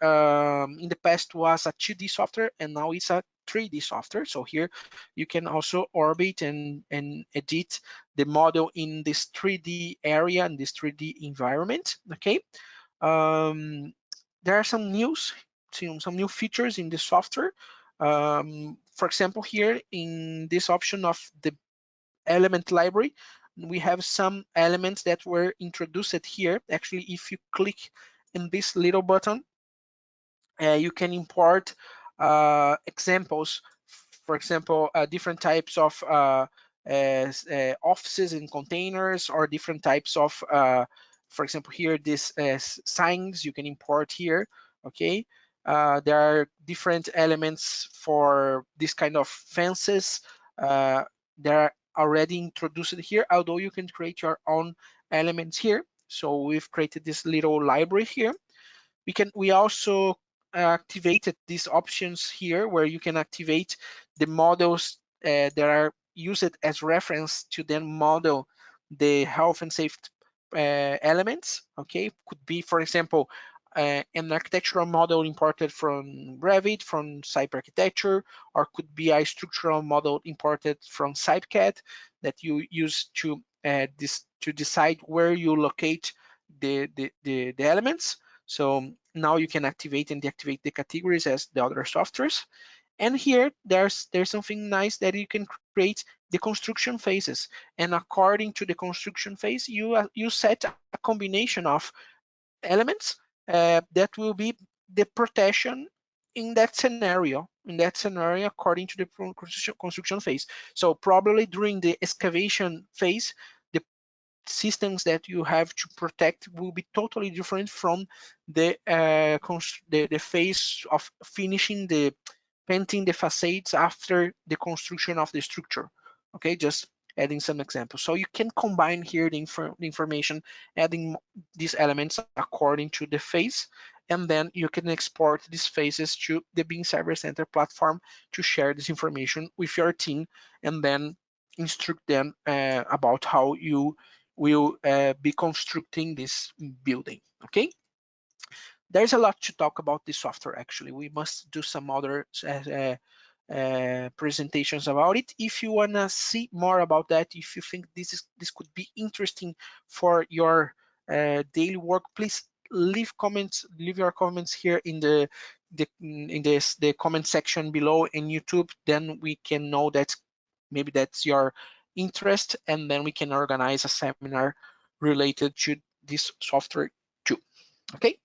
in the past was a 2D software, and now it's a 3D software. So here you can also orbit and edit the model in this 3D area and this 3D environment. Okay, there are some new features in the software. For example, here in this option of the element library, we have some elements that were introduced here. Actually, if you click in this little button, you can import examples. For example, different types of offices and containers, or different types of, for example, here this signs you can import here. Okay, there are different elements for this kind of fences. They're already introduced here, although you can create your own elements here. So we've created this little library here. We also activated these options here, where you can activate the models that are used as reference to then model the health and safety elements. Okay, could be, for example, an architectural model imported from Revit, from Cype architecture, or could be a structural model imported from CypeCAD that you use to decide where you locate the elements. So now you can activate and deactivate the categories as the other softwares. And here there's something nice that you can create the construction phases. And according to the construction phase, you set a combination of elements that will be the protection in that scenario. According to the construction phase. So probably during the excavation phase, the systems that you have to protect will be totally different from the phase of finishing painting the facades after the construction of the structure. Okay, just adding some examples. So you can combine here the information, adding these elements according to the phase, and then you can export these phases to the BIMserver.center platform to share this information with your team, and then instruct them about how you will be constructing this building. Okay, there's a lot to talk about this software. Actually, we must do some other presentations about it. If you want to see more about that, if you think this could be interesting for your daily work, please leave your comments here in the comment section below in YouTube. Then we can know that maybe that's your interest, and then we can organize a seminar related to this software too. Okay.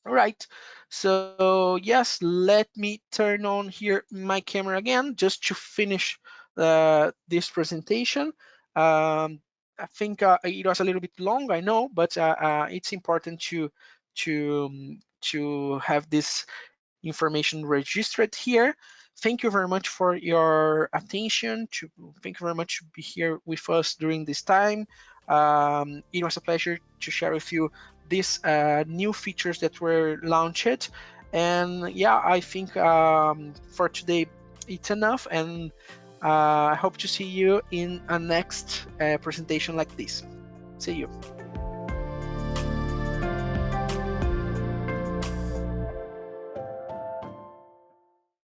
All right, so yes, let me turn on here my camera again just to finish this presentation. I think it was a little bit long, I know, but it's important to have this information registered here. Thank you very much for your attention. Thank you very much to be here with us during this time. It was a pleasure to share with you these new features that were launched. And yeah, I think for today it's enough, and I hope to see you in a next presentation like this. See you.